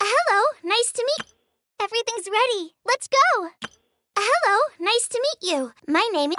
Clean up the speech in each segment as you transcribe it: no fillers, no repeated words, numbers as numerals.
Hello, nice to meet. Everything's ready. Let's go. Hello, nice to meet you. My name is...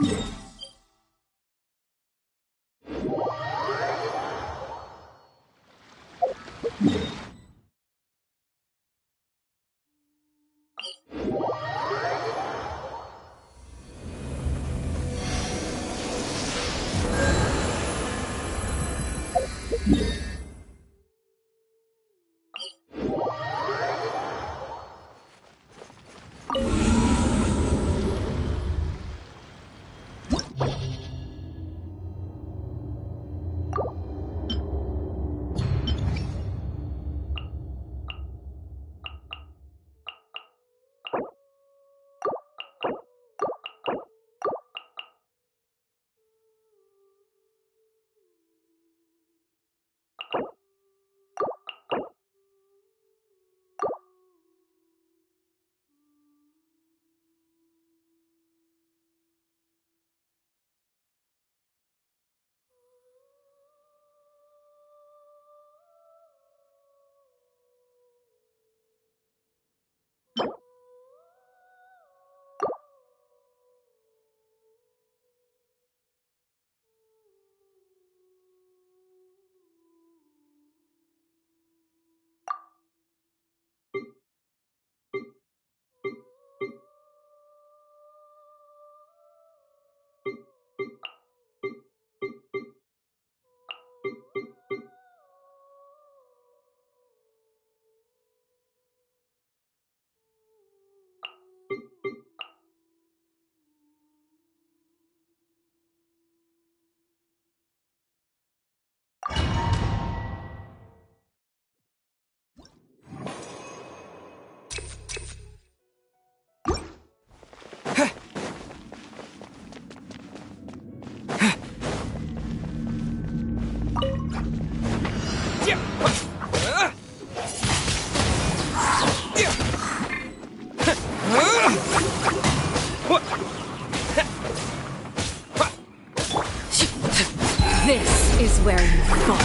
This is where you fall.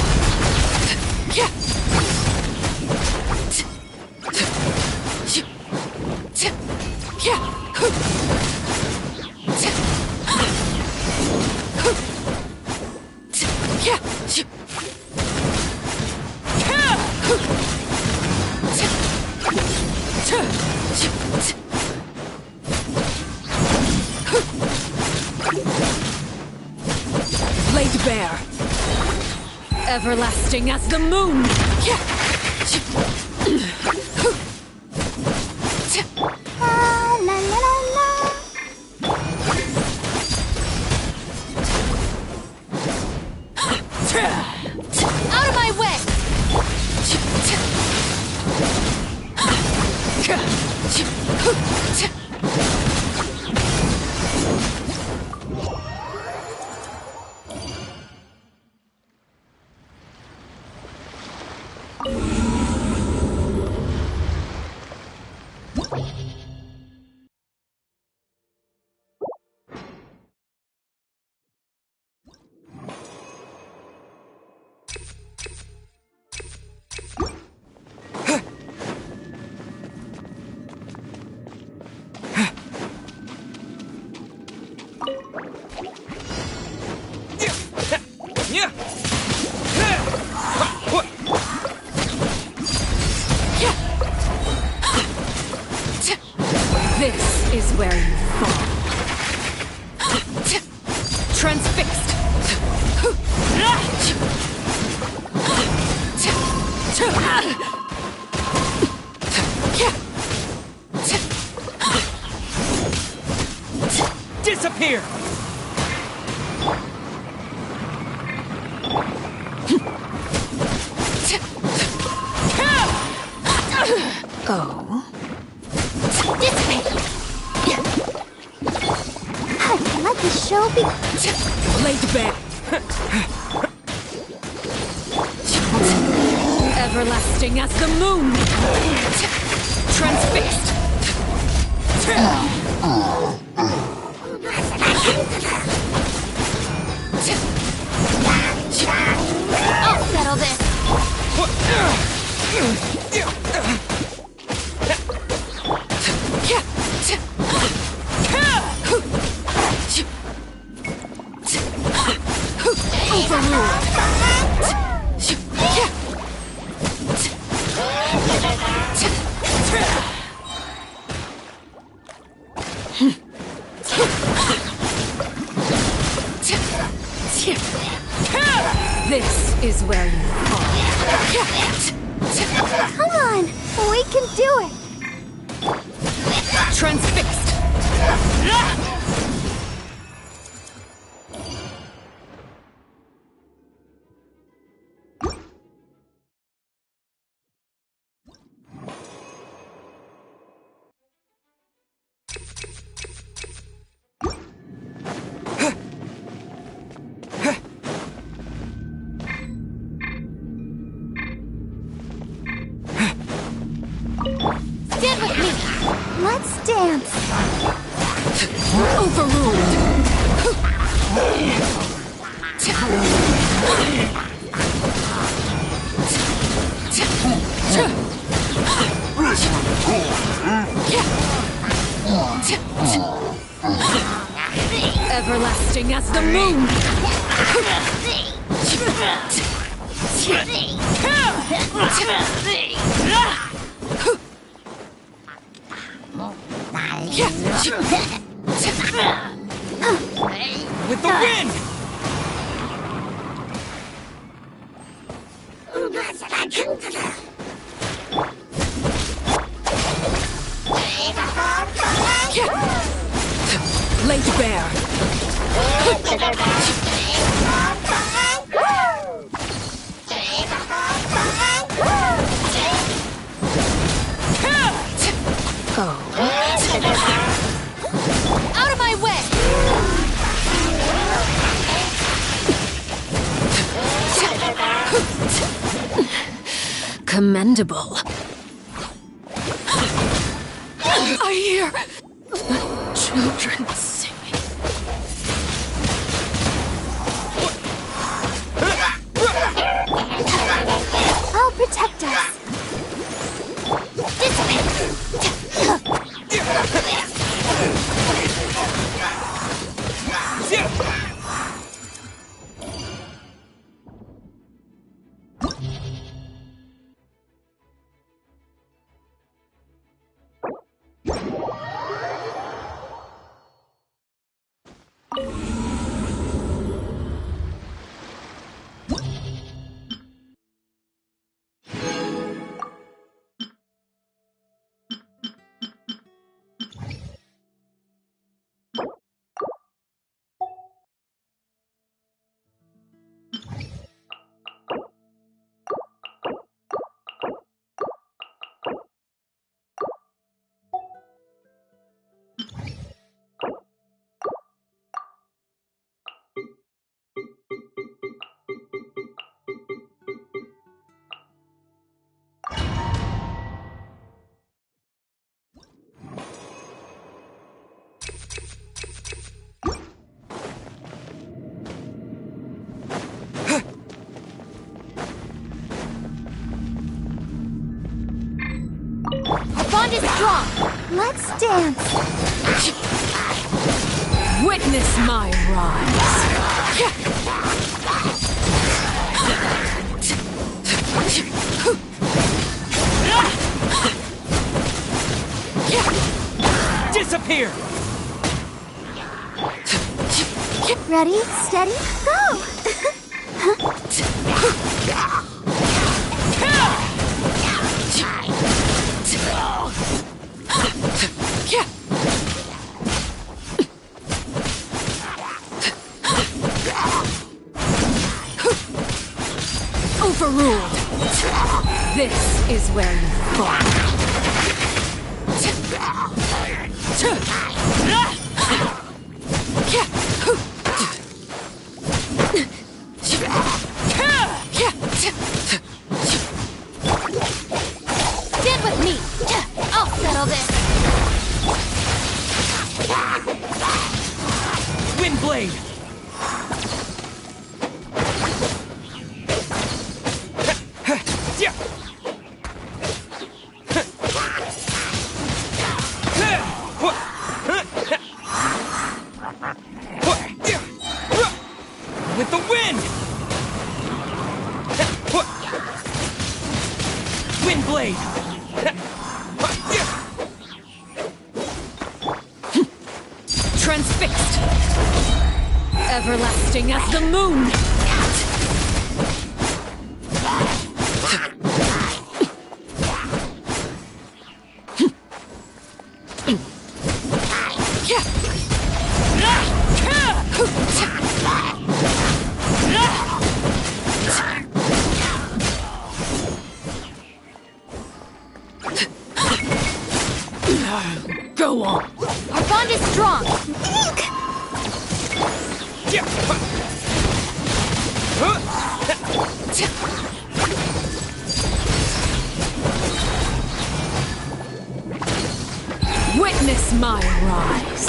Laid bare, everlasting as the moon. La la la la. Out of my way! This is where you fall. Transfixed. Disappear! Oh. Let the show be... Laid bare. Everlasting as the moon. Transfixed. I'll settle this. This is where you fall. Come on, we can do it. Transfixed. Stand with me. Let's dance. Overruled. Everlasting as the moon. With the wind! Laid bare. Oh. Out of my way. Commendable. I hear children singing. I'll protect us. The bond is strong. Let's dance. Witness my rise. Disappear! Ready, steady, go! Overruled. This is where you fall. Stand with me. I'll settle this. Wind blade! blade! Transfixed! Everlasting as the moon! Go on! Our bond is strong. Witness my rise!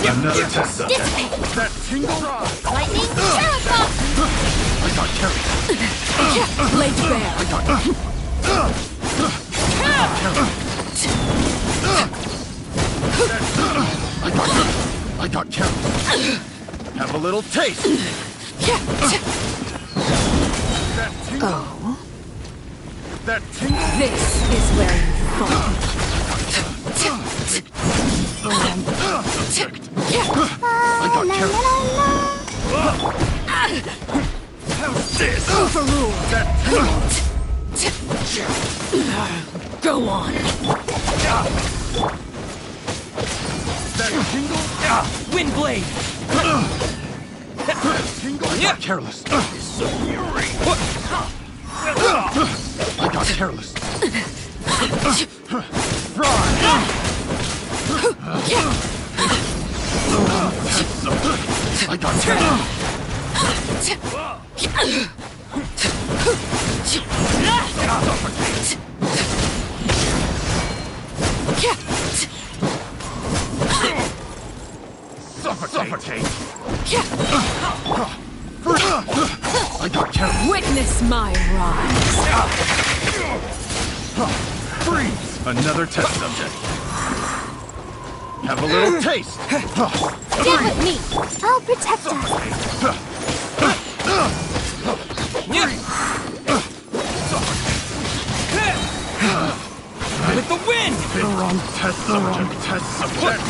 Another test subject. Dissipate. That tingle? Lightning. Terraform. I got carried. Blade bear! I got carried. Have a little taste. That tingle? Oh, That tingle? this is where you fall. I got carried. How's this? Overruled! That tingle? Go on! That tingle? Wind blade! That tingle? I got careless. So fury. I got careless. Fry! I got careless. Suffocate! I got careless. Witness my rise! Freeze! Another test subject. Have a little taste. Stand with me. I'll protect us. With the wind! The wrong test subject.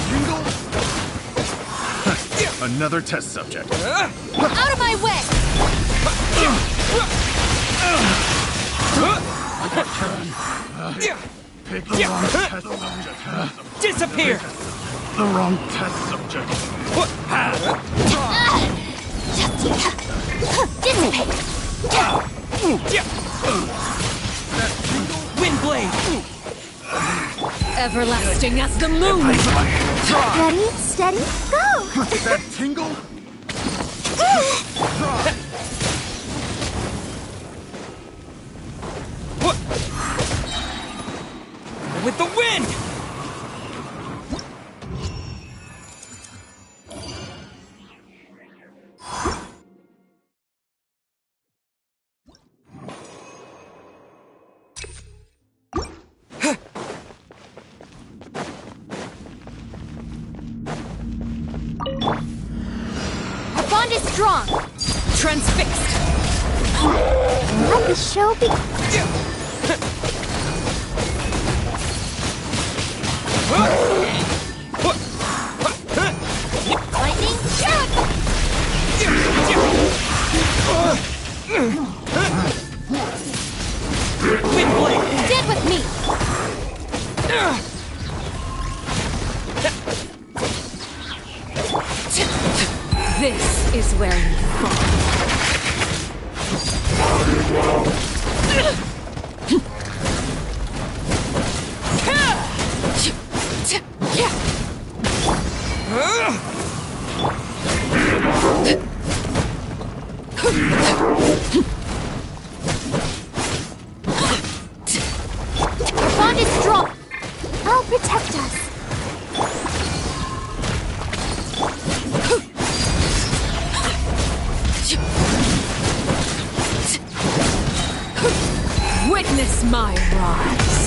Another test subject. Out of my way. I got careless. Pick the wrong test subject. Disappear! The wrong test subject. Dissipate. Wind blade! Everlasting as the moon! Ready, steady, go. That tingle? With the wind! Our bond is strong. Transfixed! Let the show begin. Lightning. Wind blade! Stand with me. This is where you fall. cannot destroy! I'll protect us! Witness my rise.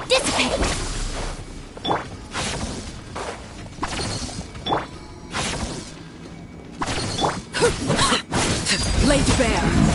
Dissipate! Laid bare.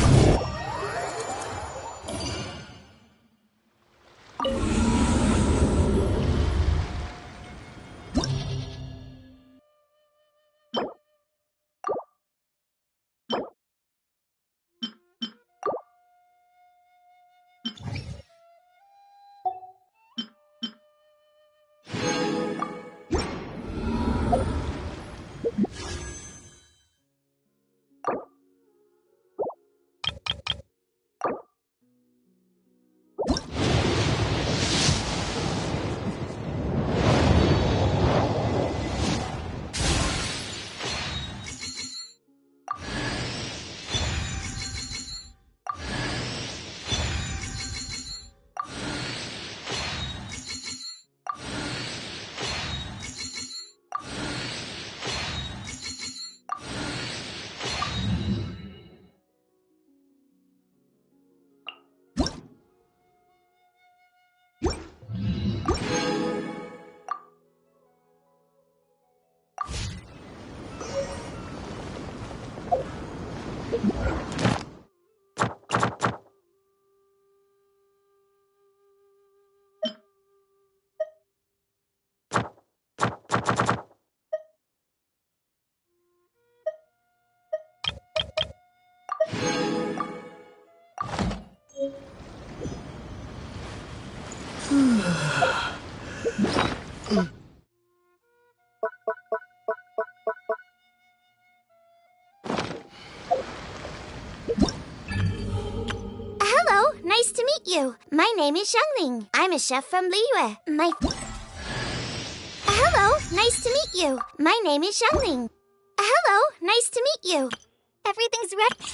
Hello, nice to meet you. My name is Xiangling. I'm a chef from Liyue. Hello, nice to meet you. My name is Xiangling. Hello, nice to meet you. Everything's ready.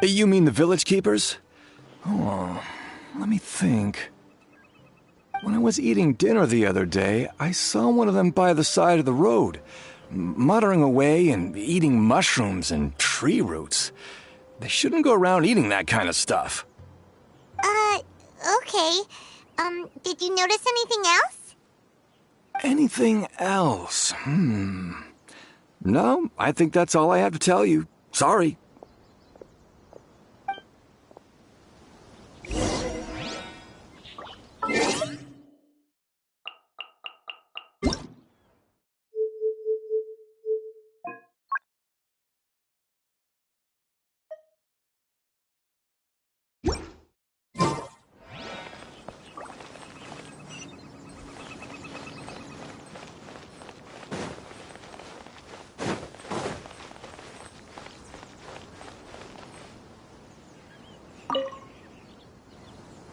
You mean the village keepers? Oh, let me think. When I was eating dinner the other day, I saw one of them by the side of the road, muttering away and eating mushrooms and tree roots. They shouldn't go around eating that kind of stuff. Okay. Did you notice anything else? Anything else? No, I think that's all I have to tell you. Sorry.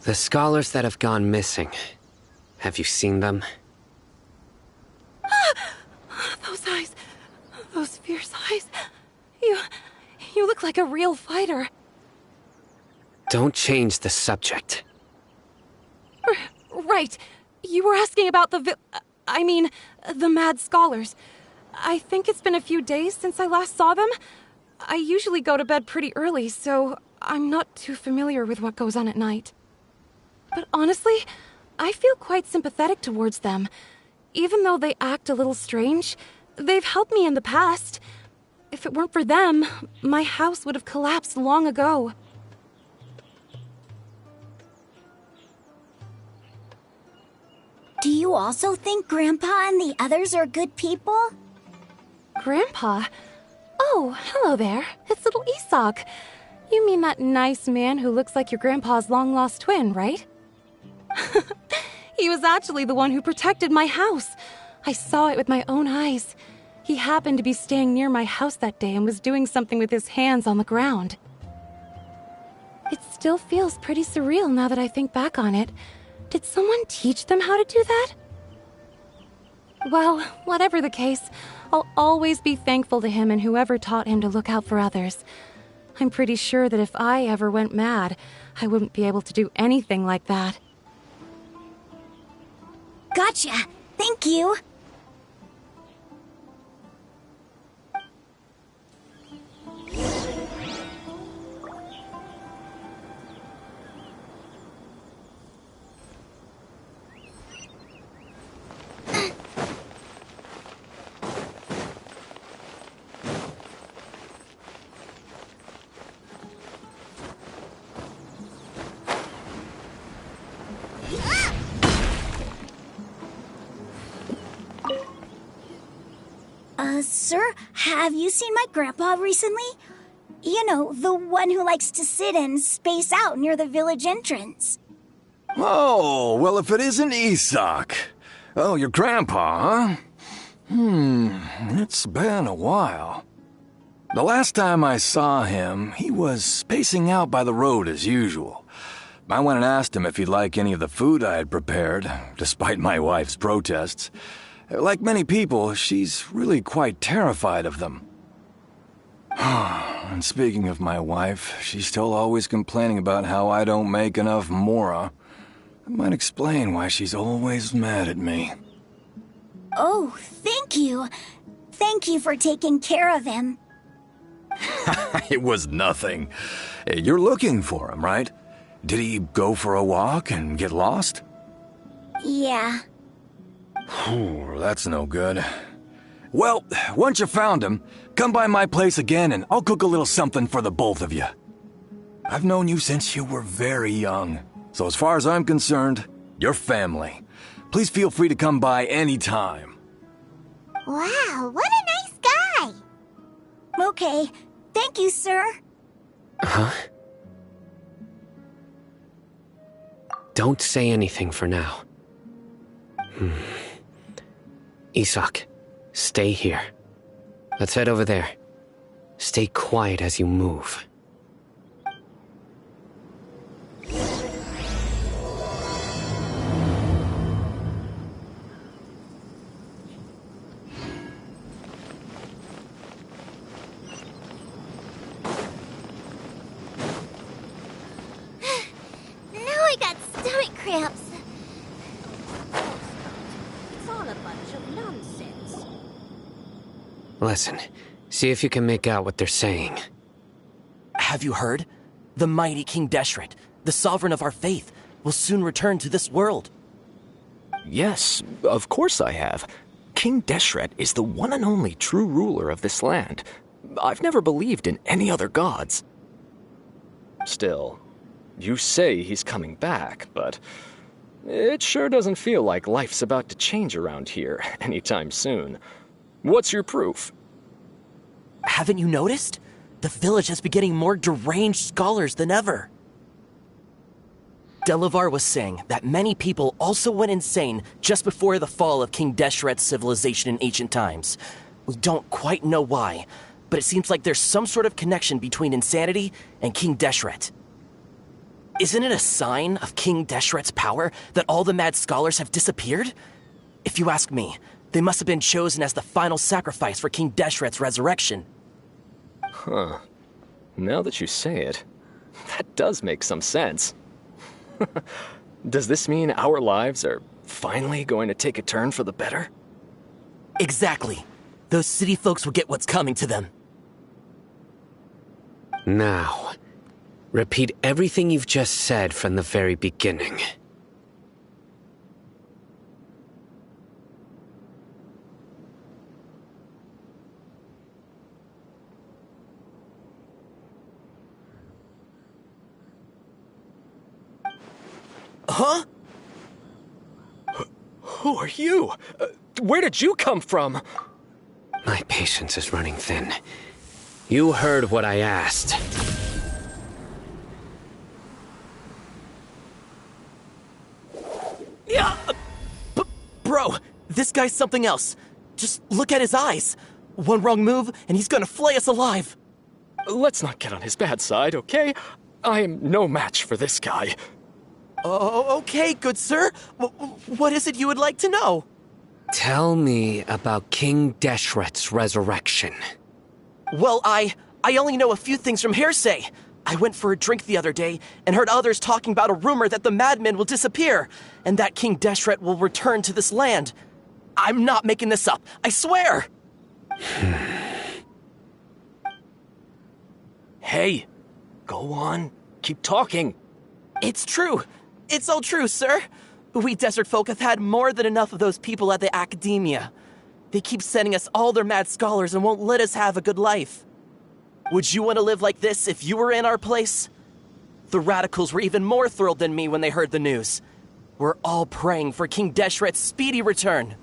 The scholars that have gone missing. Have you seen them? Those eyes. Those fierce eyes. You look like a real fighter. Don't change the subject. Right. You were asking about the mad scholars. I think it's been a few days since I last saw them. I usually go to bed pretty early, so I'm not too familiar with what goes on at night. But honestly, I feel quite sympathetic towards them. Even though they act a little strange, they've helped me in the past. If it weren't for them, my house would have collapsed long ago. Do you also think Grandpa and the others are good people? Grandpa? Oh, hello there. It's little Isak. You mean that nice man who looks like your grandpa's long-lost twin, right? He was actually the one who protected my house. I saw it with my own eyes. He happened to be staying near my house that day and was doing something with his hands on the ground. It still feels pretty surreal now that I think back on it. Did someone teach them how to do that? Well, whatever the case, I'll always be thankful to him and whoever taught him to look out for others. I'm pretty sure that if I ever went mad, I wouldn't be able to do anything like that. Gotcha. Thank you. Sir, have you seen my grandpa recently? You know, the one who likes to sit and space out near the village entrance. Oh, well, if it isn't Isak. Oh, your grandpa, huh? It's been a while. The last time I saw him, he was spacing out by the road as usual. I went and asked him if he'd like any of the food I had prepared, despite my wife's protests. Like many people, she's really quite terrified of them. And speaking of my wife, she's still always complaining about how I don't make enough mora. That might explain why she's always mad at me. Oh, thank you. Thank you for taking care of him. It was nothing. You're looking for him, right? Did he go for a walk and get lost? Yeah. That's no good. Well, once you found him, come by my place again and I'll cook a little something for the both of you. I've known you since you were very young, so as far as I'm concerned, you're family. Please feel free to come by anytime. Wow, what a nice guy! Okay, thank you, sir. Huh? Don't say anything for now. Isak, stay here. Let's head over there. Stay quiet as you move. Listen, see if you can make out what they're saying. Have you heard? The mighty King Deshret, the sovereign of our faith, will soon return to this world. Yes, of course I have. King Deshret is the one and only true ruler of this land. I've never believed in any other gods. Still, you say he's coming back, but it sure doesn't feel like life's about to change around here anytime soon. What's your proof? Haven't you noticed? The village has been getting more deranged scholars than ever. Delavar was saying that many people also went insane just before the fall of King Deshret's civilization in ancient times. We don't quite know why, but it seems like there's some sort of connection between insanity and King Deshret. Isn't it a sign of King Deshret's power that all the mad scholars have disappeared? If you ask me, they must have been chosen as the final sacrifice for King Deshret's resurrection. Huh. Now that you say it, that does make some sense. Does this mean our lives are finally going to take a turn for the better? Exactly. Those city folks will get what's coming to them. Now, repeat everything you've just said from the very beginning. Huh? Who are you? Where did you come from? My patience is running thin. You heard what I asked. Yeah! Bro, this guy's something else. Just look at his eyes. One wrong move, and he's gonna flay us alive. Let's not get on his bad side, okay? I am no match for this guy. Oh, okay, good sir. What is it you would like to know? Tell me about King Deshret's resurrection. Well, I only know a few things from hearsay. I went for a drink the other day and heard others talking about a rumor that the madmen will disappear and that King Deshret will return to this land. I'm not making this up, I swear! Hey, go on. Keep talking. It's true. It's all true, sir. We desert folk have had more than enough of those people at the academia. They keep sending us all their mad scholars and won't let us have a good life. Would you want to live like this if you were in our place? The radicals were even more thrilled than me when they heard the news. We're all praying for King Deshret's speedy return.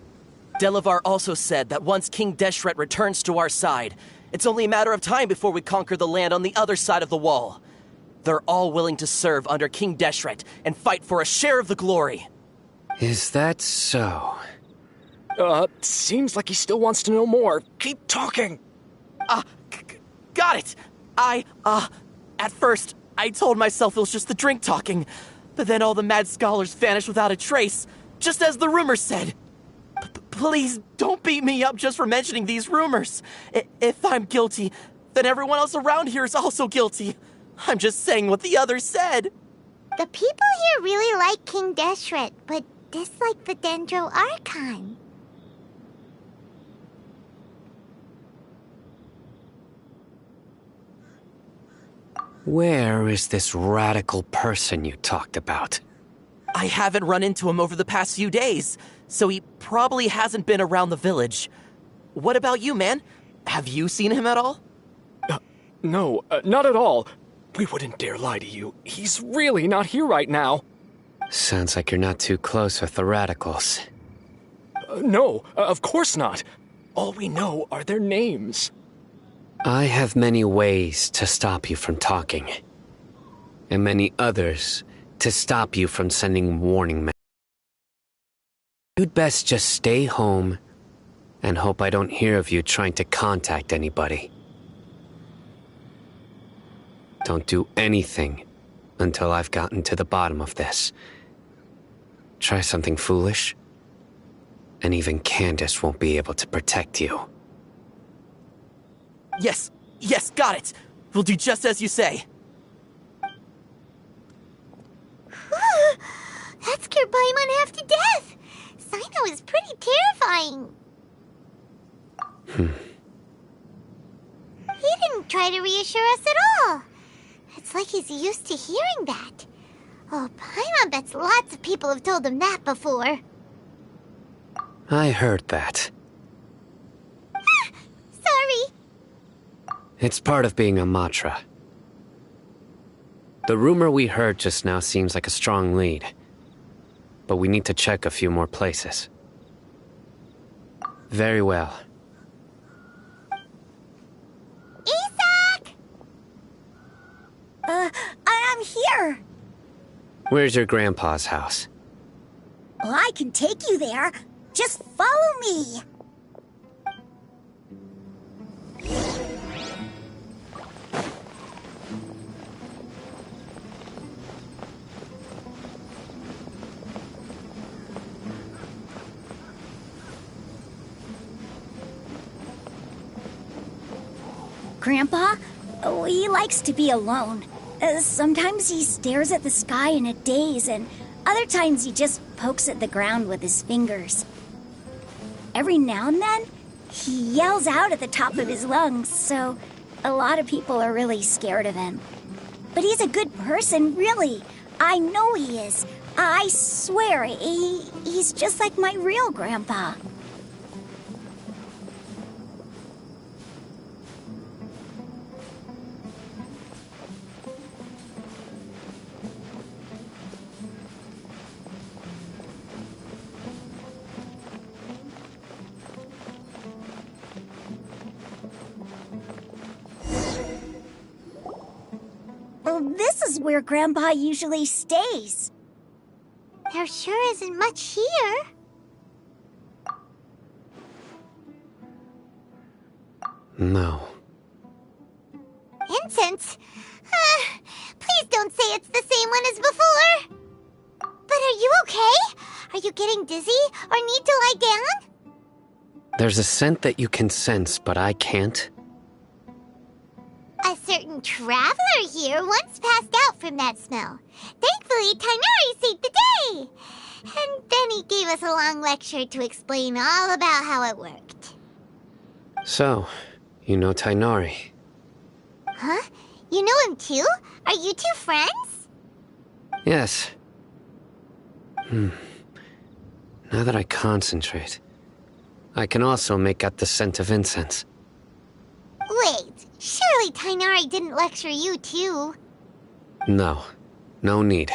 Delavar also said that once King Deshret returns to our side, it's only a matter of time before we conquer the land on the other side of the wall. They're all willing to serve under King Deshret and fight for a share of the glory. Is that so? Seems like he still wants to know more. Keep talking. Got it! At first, I told myself it was just the drink talking, but then all the mad scholars vanished without a trace, just as the rumors said. Please, don't beat me up just for mentioning these rumors. If I'm guilty, then everyone else around here is also guilty. I'm just saying what the others said. The people here really like King Deshret, but dislike the Dendro Archon. Where is this radical person you talked about? I haven't run into him over the past few days, so he probably hasn't been around the village. What about you, man? Have you seen him at all? No, not at all. We wouldn't dare lie to you. He's really not here right now. Sounds like you're not too close with the radicals. No, of course not. All we know are their names. I have many ways to stop you from talking, and many others to stop you from sending warning messages. You'd best just stay home and hope I don't hear of you trying to contact anybody. Don't do anything until I've gotten to the bottom of this. Try something foolish, and even Candace won't be able to protect you. Yes, got it. We'll do just as you say. That scared Paimon half to death. Sino is pretty terrifying. try to reassure us at all. It's like he's used to hearing that. Oh, Paimon bets lots of people have told him that before. I heard that. Sorry. It's part of being a Matra. The rumor we heard just now seems like a strong lead. But we need to check a few more places. Very well. Isak! I'm here. Where's your grandpa's house? Well, I can take you there. Just follow me. Grandpa, he likes to be alone. Sometimes he stares at the sky in a daze, and other times he just pokes at the ground with his fingers. Every now and then, he yells out at the top of his lungs, so a lot of people are really scared of him. But he's a good person, really. I know he is. I swear, he's just like my real grandpa. Well, this is where Grandpa usually stays. There sure isn't much here. No. Incense? Please don't say it's the same one as before. But are you okay? Are you getting dizzy or need to lie down? There's a scent that you can sense, but I can't. A certain traveler here once passed out from that smell. Thankfully, Tighnari saved the day. And then he gave us a long lecture to explain all about how it worked. So, you know Tighnari. Huh? You know him too? Are you two friends? Yes. Now that I concentrate, I can also make out the scent of incense. Wait, surely Tighnari didn't lecture you too. No. No need.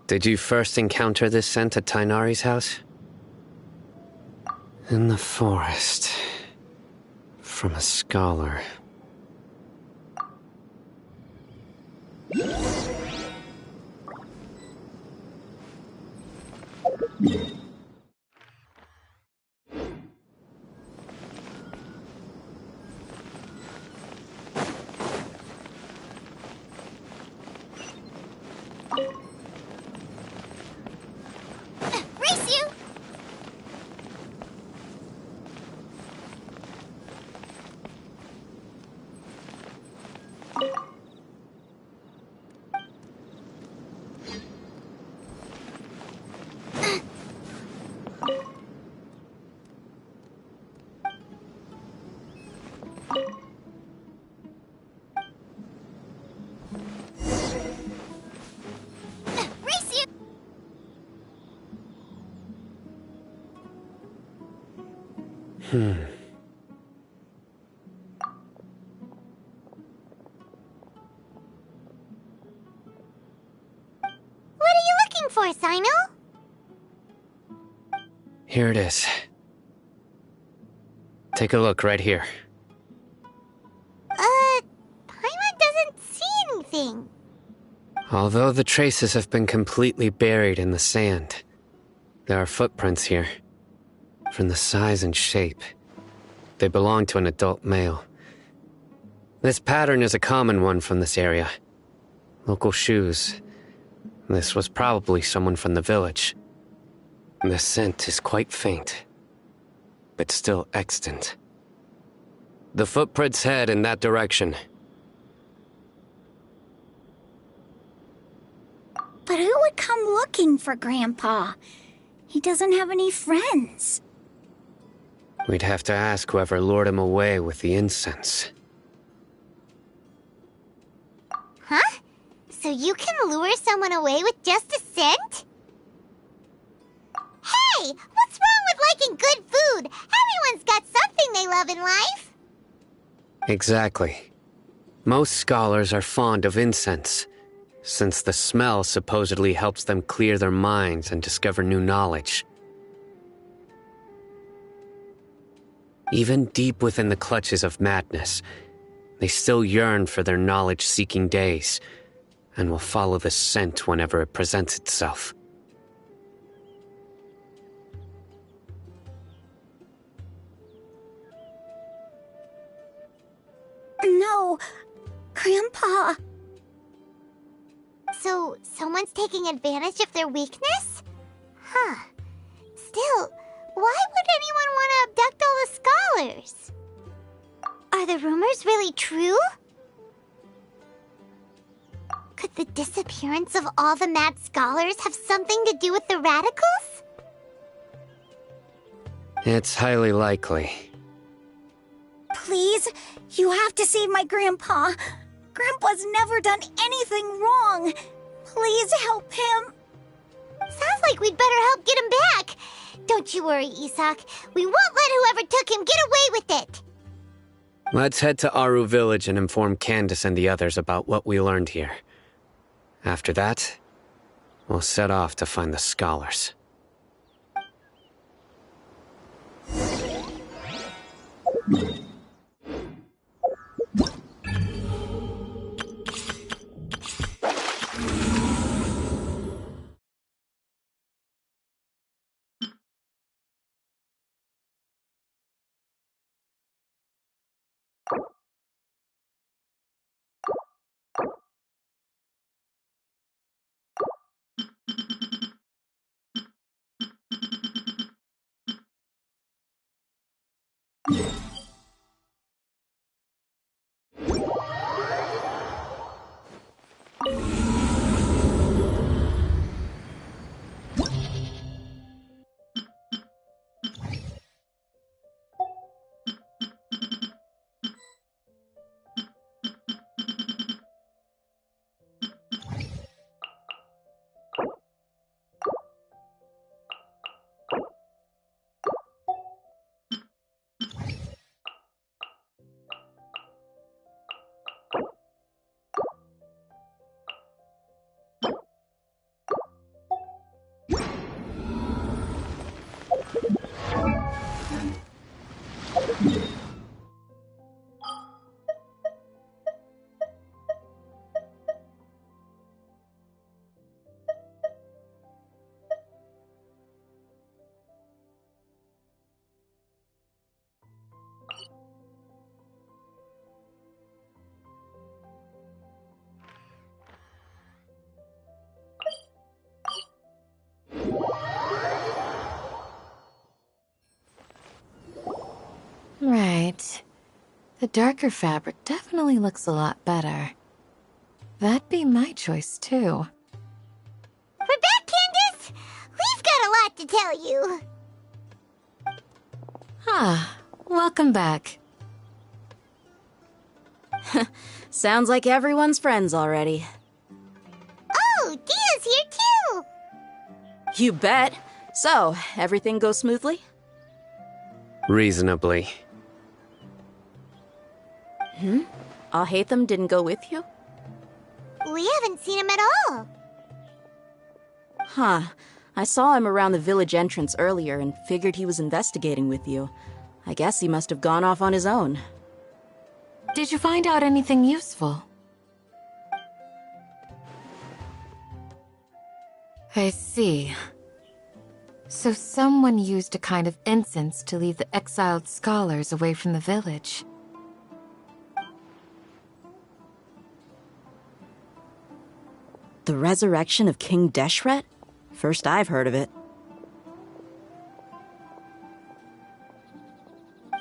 Did you first encounter this scent at Tighnari's house? In the forest. From a scholar. Race you! Race you! What are you looking for, Sino? Here it is. Take a look right here. Paimon doesn't see anything. Although the traces have been completely buried in the sand, there are footprints here. From the size and shape, they belong to an adult male. This pattern is a common one from this area. Local shoes. This was probably someone from the village. The scent is quite faint, but still extant. The footprints head in that direction. But who would come looking for Grandpa? He doesn't have any friends. We'd have to ask whoever lured him away with the incense. Huh? So you can lure someone away with just a scent? Hey! What's wrong with liking good food? Everyone's got something they love in life. Exactly. Most scholars are fond of incense, since the smell supposedly helps them clear their minds and discover new knowledge. Even deep within the clutches of madness, they still yearn for their knowledge-seeking days, and will follow the scent whenever it presents itself. No, Grandpa. So, someone's taking advantage of their weakness? Huh. Still, why would anyone want to abduct all the scholars? Are the rumors really true? Could the disappearance of all the mad scholars have something to do with the radicals? It's highly likely. Please, you have to save my Grandpa. Grandpa's never done anything wrong. Please help him. Sounds like we'd better help get him back. Don't you worry, Isak. We won't let whoever took him get away with it. Let's head to Aru Village and inform Candace and the others about what we learned here. After that, we'll set off to find the scholars. Right. The darker fabric definitely looks a lot better. That'd be my choice, too. We're back, Candace! We've got a lot to tell you. Welcome back. Sounds like everyone's friends already. Oh, Dia's here too! You bet. So, everything goes smoothly? Reasonably. Alhaitham didn't go with you? We haven't seen him at all. Huh. I saw him around the village entrance earlier and figured he was investigating with you. I guess he must have gone off on his own. Did you find out anything useful? I see. So someone used a kind of incense to lead the exiled scholars away from the village. The resurrection of King Deshret? First I've heard of it.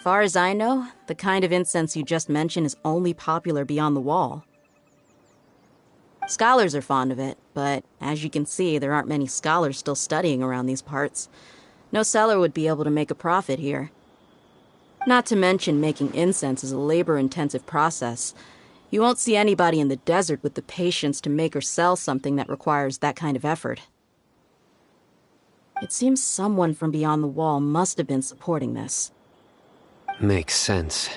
Far as I know, the kind of incense you just mentioned is only popular beyond the wall. Scholars are fond of it, but as you can see, there aren't many scholars still studying around these parts. No seller would be able to make a profit here. Not to mention making incense is a labor-intensive process. You won't see anybody in the desert with the patience to make or sell something that requires that kind of effort. It seems someone from beyond the wall must have been supporting this. Makes sense.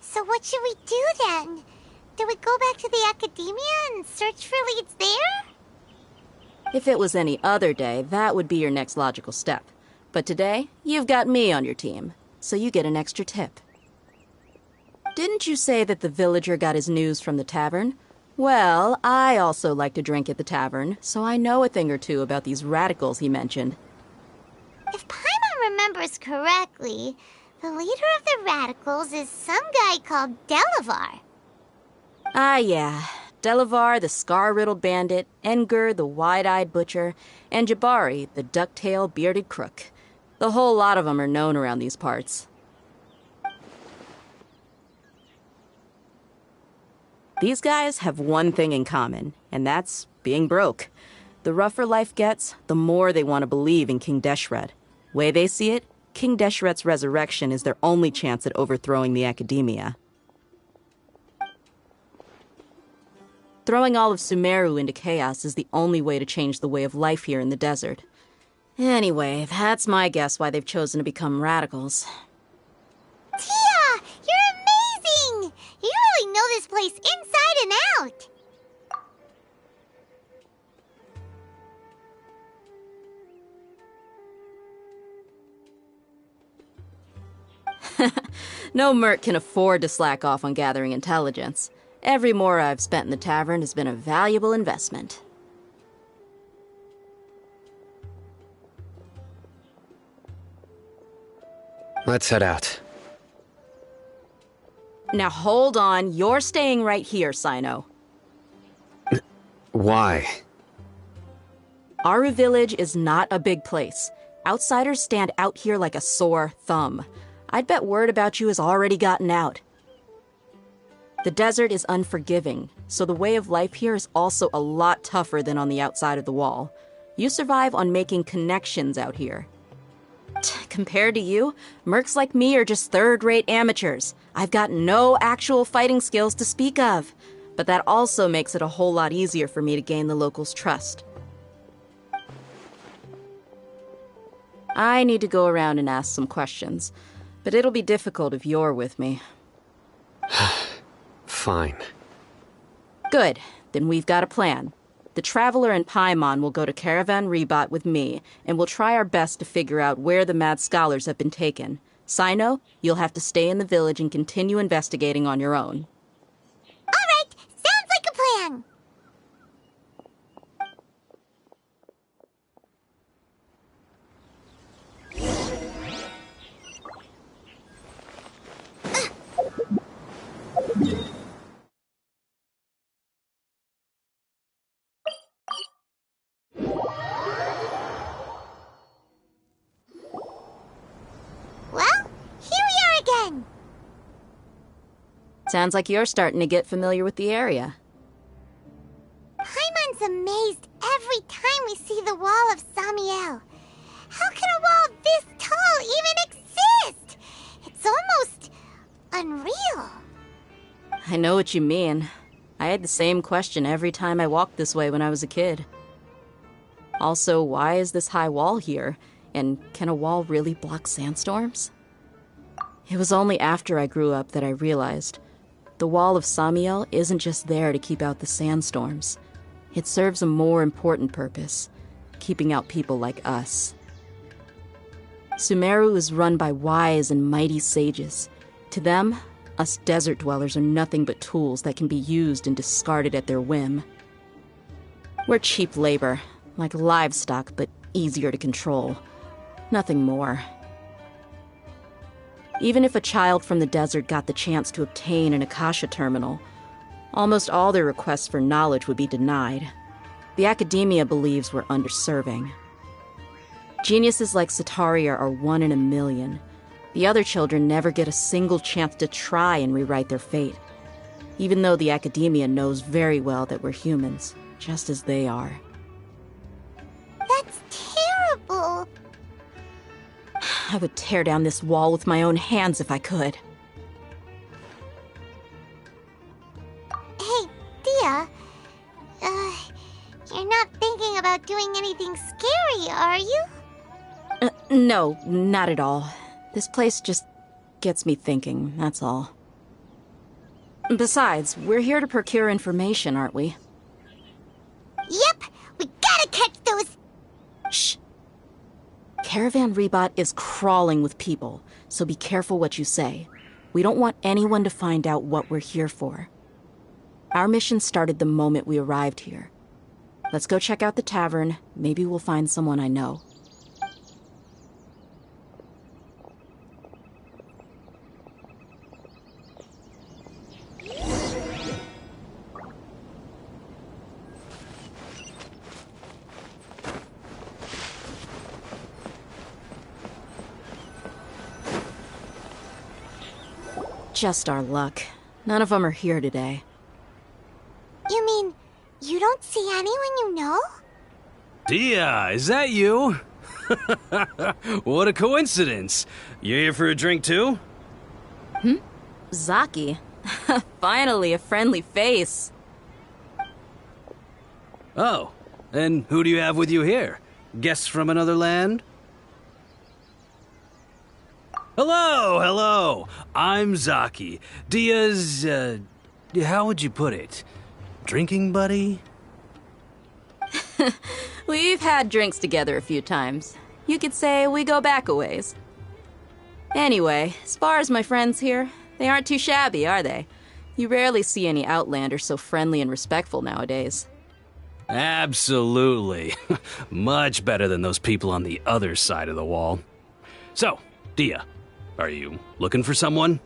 So what should we do then? Do we go back to the academia and search for leads there? If it was any other day, that would be your next logical step. But today, you've got me on your team, so you get an extra tip. Didn't you say that the villager got his news from the tavern? Well, I also like to drink at the tavern, so I know a thing or two about these radicals he mentioned. If Paimon remembers correctly, the leader of the radicals is some guy called Delavar. Ah, yeah. Delavar, the scar-riddled bandit, Engur, the wide-eyed butcher, and Jabari, the duck-tailed bearded crook. The whole lot of them are known around these parts. These guys have one thing in common, and that's being broke. The rougher life gets, the more they want to believe in King Deshret. Way they see it, King Deshret's resurrection is their only chance at overthrowing the academia. Throwing all of Sumeru into chaos is the only way to change the way of life here in the desert. Anyway, that's my guess why they've chosen to become radicals. Tia! You're amazing! You really know this place inside and out! No merc can afford to slack off on gathering intelligence. Every more I've spent in the tavern has been a valuable investment. Let's head out. Now hold on, you're staying right here, Sino. Why? Aru Village is not a big place. Outsiders stand out here like a sore thumb. I'd bet word about you has already gotten out. The desert is unforgiving, so the way of life here is also a lot tougher than on the outside of the wall. You survive on making connections out here. Compared to you, mercs like me are just third-rate amateurs. I've got no actual fighting skills to speak of. But that also makes it a whole lot easier for me to gain the locals' trust. I need to go around and ask some questions, but it'll be difficult if you're with me. Fine. Good. Then we've got a plan. The Traveler and Paimon will go to Caravan Rebot with me, and we'll try our best to figure out where the mad scholars have been taken. Sino, you'll have to stay in the village and continue investigating on your own. All right! Sounds like a plan! Well, here we are again! Sounds like you're starting to get familiar with the area. Paimon's amazed every time we see the wall of Samiel. How can a wall this tall even exist? It's almost unreal. I know what you mean. I had the same question every time I walked this way when I was a kid. Also, why is this high wall here? And can a wall really block sandstorms? It was only after I grew up that I realized the wall of Samiel isn't just there to keep out the sandstorms. It serves a more important purpose, keeping out people like us. Sumeru is run by wise and mighty sages. To them, us desert dwellers are nothing but tools that can be used and discarded at their whim. We're cheap labor, like livestock, but easier to control. Nothing more. Even if a child from the desert got the chance to obtain an Akasha terminal, almost all their requests for knowledge would be denied. The academia believes we're underserving. Geniuses like Sataria are 1 in a million. The other children never get a single chance to try and rewrite their fate, even though the academia knows very well that we're humans, just as they are. That's terrible. I would tear down this wall with my own hands if I could. Hey, Dia. You're not thinking about doing anything scary, are you? No, not at all. This place just gets me thinking, that's all. Besides, we're here to procure information, aren't we? Yep, we gotta catch those... Shh. Caravan Rebot is crawling with people, so be careful what you say. We don't want anyone to find out what we're here for. Our mission started the moment we arrived here. Let's go check out the tavern. Maybe we'll find someone I know. Just our luck. None of them are here today. You mean, you don't see anyone you know? Dia, is that you? What a coincidence. You here for a drink too? Zaki. Finally, a friendly face. Oh, and who do you have with you here? Guests from another land? Hello, hello. I'm Zaki. Dia's, how would you put it? Drinking buddy? We've had drinks together a few times. You could say we go back a ways. Anyway, as far as my friends here, they aren't too shabby, are they? You rarely see any Outlanders so friendly and respectful nowadays. Absolutely. Much better than those people on the other side of the wall. So, Dia, are you looking for someone?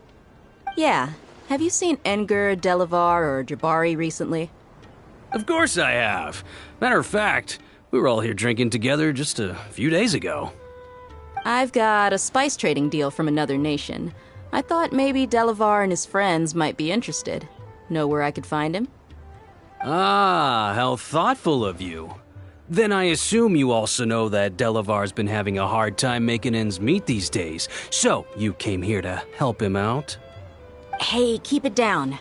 Yeah. Have you seen Enger, Delavar, or Jabari recently? Of course I have. Matter of fact, we were all here drinking together just a few days ago. I've got a spice trading deal from another nation. I thought maybe Delavar and his friends might be interested. Know where I could find him? Ah, how thoughtful of you. Then I assume you also know that Delavar's been having a hard time making ends meet these days, so you came here to help him out? Hey, keep it down.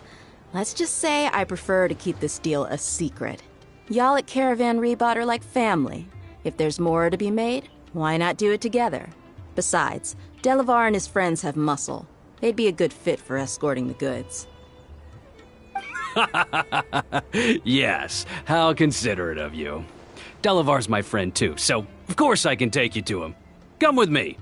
Let's just say I prefer to keep this deal a secret. Y'all at Caravan Rebot are like family. If there's more to be made, why not do it together? Besides, Delavar and his friends have muscle. They'd be a good fit for escorting the goods. Yes, how considerate of you. Delavar's my friend too, so of course I can take you to him. Come with me.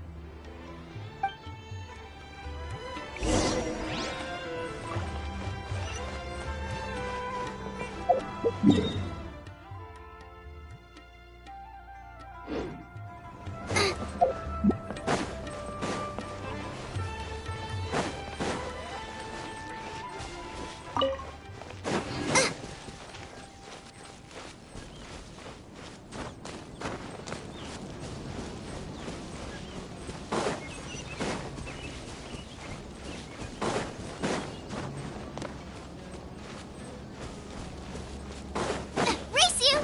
Race you!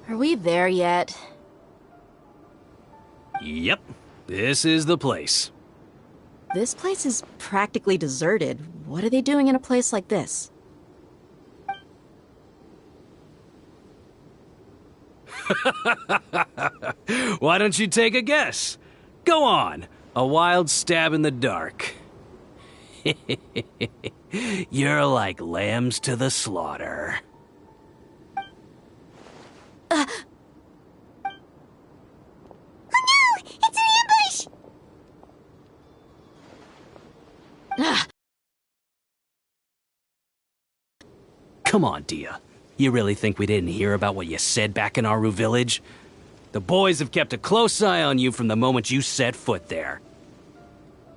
Are we there yet? Yep, this is the place. This place is practically deserted. What are they doing in a place like this? Why don't you take a guess? Go on, a wild stab in the dark. You're like lambs to the slaughter. Oh no! It's an ambush! Come on, Dia. You really think we didn't hear about what you said back in Aru village? The boys have kept a close eye on you from the moment you set foot there.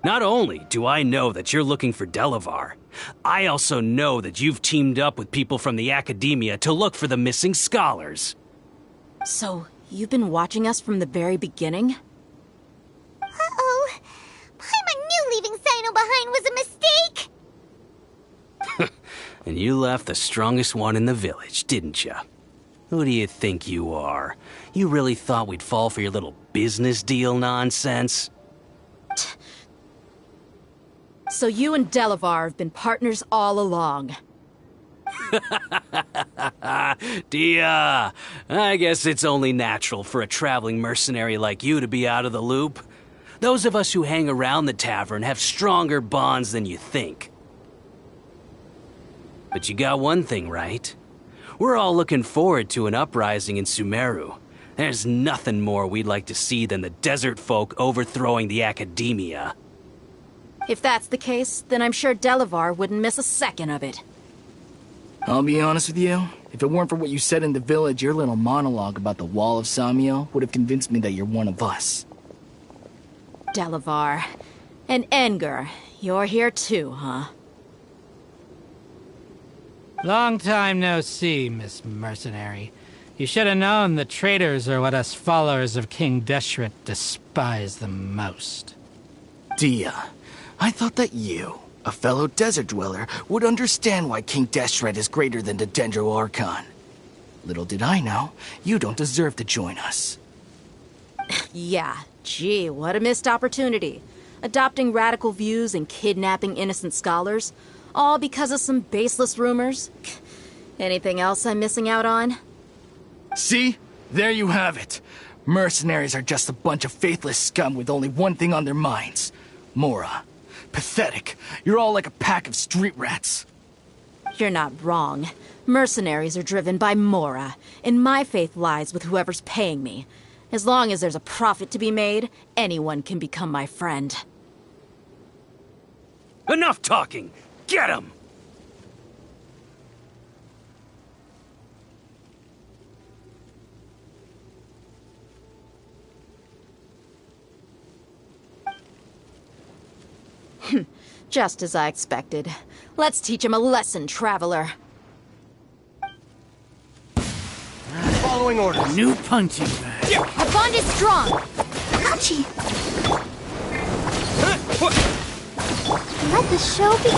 Not only do I know that you're looking for Delavar, I also know that you've teamed up with people from the Academia to look for the missing scholars. So, you've been watching us from the very beginning? Uh-oh. Paimon knew leaving Sino behind was a mistake! And you left the strongest one in the village, didn't you? Who do you think you are? You really thought we'd fall for your little business deal nonsense? So you and Delavar have been partners all along. Dia, I guess it's only natural for a traveling mercenary like you to be out of the loop. Those of us who hang around the tavern have stronger bonds than you think. But you got one thing right. We're all looking forward to an uprising in Sumeru. There's nothing more we'd like to see than the desert folk overthrowing the academia. If that's the case, then I'm sure Delavar wouldn't miss a second of it. I'll be honest with you. If it weren't for what you said in the village, your little monologue about the Wall of Samiel would have convinced me that you're one of us. Delavar. And Enger, you're here too, huh? Long time no see, Miss Mercenary. You should have known the traitors are what us followers of King Deshret despise the most. Dia, I thought that you, a fellow desert dweller, would understand why King Deshret is greater than the Dendro Archon. Little did I know, you don't deserve to join us. Yeah, gee, what a missed opportunity. Adopting radical views and kidnapping innocent scholars, all because of some baseless rumors. Anything else I'm missing out on? See? There you have it. Mercenaries are just a bunch of faithless scum with only one thing on their minds. Mora. Pathetic. You're all like a pack of street rats. You're not wrong. Mercenaries are driven by Mora, and my faith lies with whoever's paying me. As long as there's a profit to be made, anyone can become my friend. Enough talking! Get him! Just as I expected. Let's teach him a lesson, traveler. Following orders. New punching bag. Our bond is strong! Hachi! Let the show be...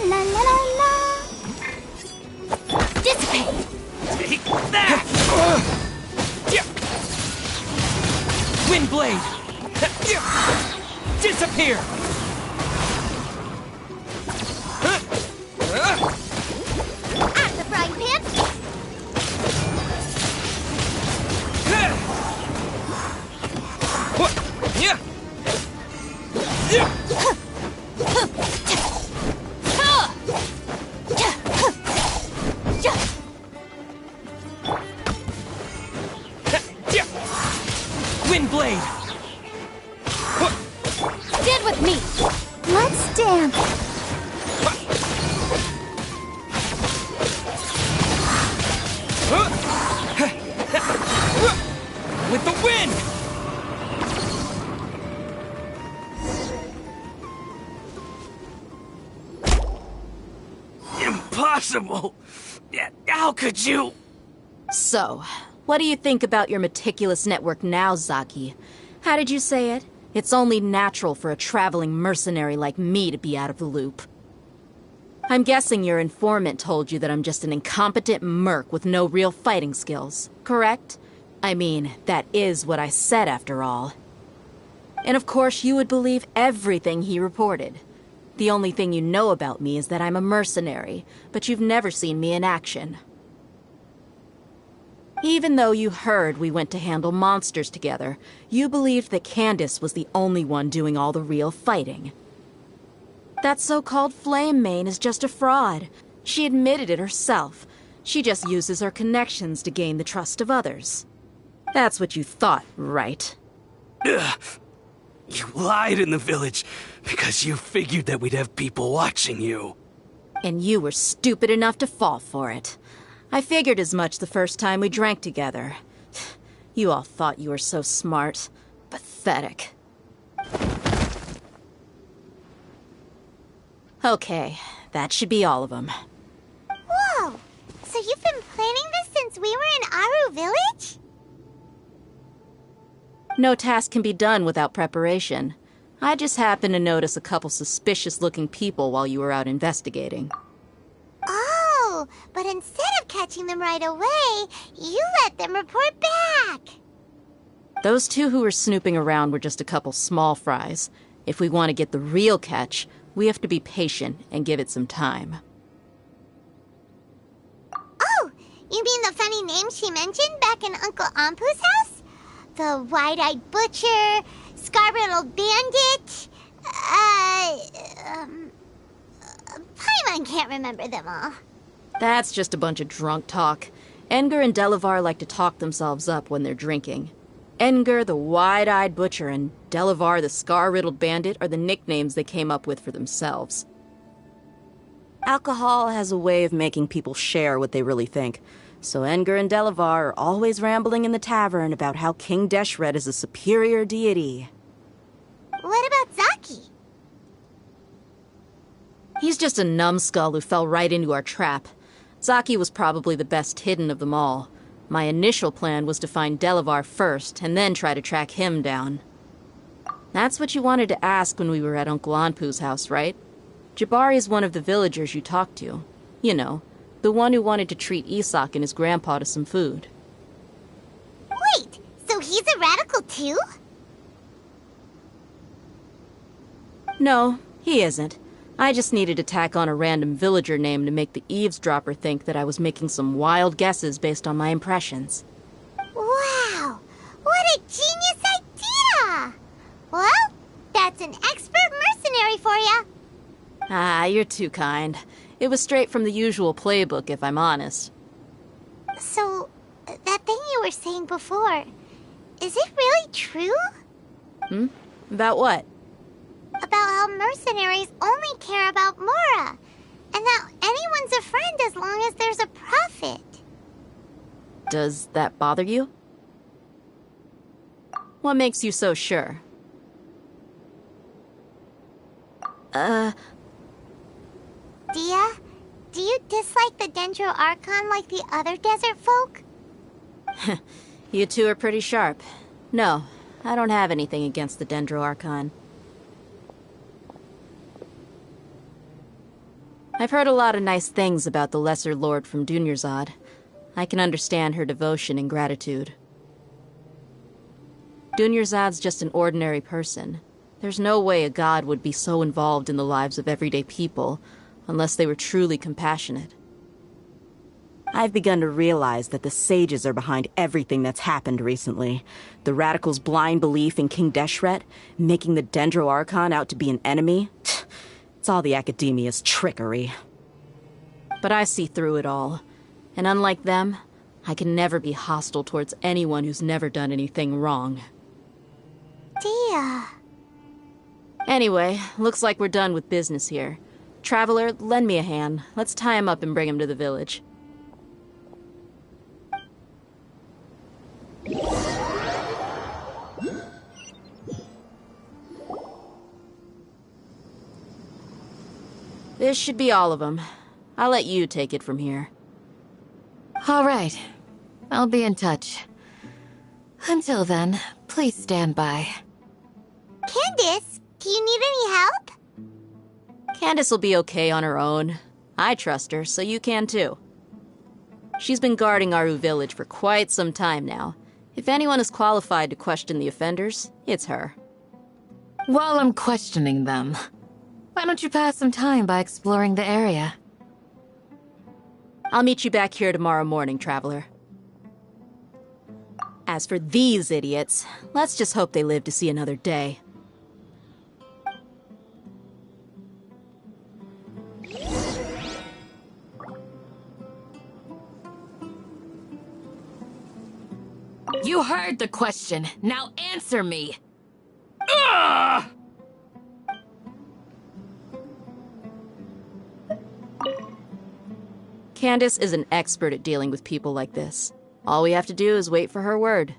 La la la la. Dissipate! Take that! Wind blade! Disappear! At the frying pan! Yeah! Wind blade! Stand with me! Let's dance! With the wind! Impossible! How could you? So, what do you think about your meticulous network now, Zaki? How did you say it? It's only natural for a traveling mercenary like me to be out of the loop. I'm guessing your informant told you that I'm just an incompetent merc with no real fighting skills, correct? I mean, that is what I said after all. And of course you would believe everything he reported. The only thing you know about me is that I'm a mercenary, but you've never seen me in action. Even though you heard we went to handle monsters together, you believed that Candace was the only one doing all the real fighting. That so-called Flame Mane is just a fraud. She admitted it herself. She just uses her connections to gain the trust of others. That's what you thought, right? Ugh. You lied in the village because you figured that we'd have people watching you. And you were stupid enough to fall for it. I figured as much the first time we drank together. You all thought you were so smart. Pathetic. Okay, that should be all of them. Whoa! So you've been planning this since we were in Aru Village? No task can be done without preparation. I just happened to notice a couple suspicious-looking people while you were out investigating. Oh, but instead of catching them right away, you let them report back. Those two who were snooping around were just a couple small fries. If we want to get the real catch, we have to be patient and give it some time. Oh, you mean the funny name she mentioned back in Uncle Ampu's house? The wide-eyed butcher, scar-riddled bandit, Paimon can't remember them all. That's just a bunch of drunk talk. Edgar and Delavar like to talk themselves up when they're drinking. Edgar, the wide-eyed butcher, and Delavar, the scar-riddled bandit, are the nicknames they came up with for themselves. Alcohol has a way of making people share what they really think, so Edgar and Delavar are always rambling in the tavern about how King Deshret is a superior deity. What about Zaki? He's just a numbskull who fell right into our trap. Zaki was probably the best hidden of them all. My initial plan was to find Delavar first, and then try to track him down. That's what you wanted to ask when we were at Uncle Anpu's house, right? Jabari is one of the villagers you talked to. You know, the one who wanted to treat Isak and his grandpa to some food. Wait, so he's a radical too? No, he isn't. I just needed to tack on a random villager name to make the eavesdropper think that I was making some wild guesses based on my impressions. Wow! What a genius idea! Well, that's an expert mercenary for you. Ah, you're too kind. It was straight from the usual playbook, if I'm honest. So, that thing you were saying before, is it really true? About what? About how mercenaries only care about Mora, and that anyone's a friend as long as there's a profit. Does that bother you? What makes you so sure? Dia, do you dislike the Dendro Archon like the other desert folk? You two are pretty sharp. No, I don't have anything against the Dendro Archon. I've heard a lot of nice things about the Lesser Lord from Dunyarzad. I can understand her devotion and gratitude. Dunyarzad's just an ordinary person. There's no way a god would be so involved in the lives of everyday people, unless they were truly compassionate. I've begun to realize that the sages are behind everything that's happened recently. The radicals' blind belief in King Deshret, making the Dendro Archon out to be an enemy. It's all the academia's trickery. But I see through it all. And unlike them, I can never be hostile towards anyone who's never done anything wrong. Dia. Anyway, looks like we're done with business here. Traveler, lend me a hand. Let's tie him up and bring him to the village. This should be all of them. I'll let you take it from here. All right. I'll be in touch. Until then, please stand by. Candace, do you need any help? Candace will be okay on her own. I trust her, so you can too. She's been guarding Aru Village for quite some time now. If anyone is qualified to question the offenders, it's her. While I'm questioning them, why don't you pass some time by exploring the area? I'll meet you back here tomorrow morning, Traveler. As for these idiots, let's just hope they live to see another day. You heard the question. Now answer me. Candace is an expert at dealing with people like this. All we have to do is wait for her word.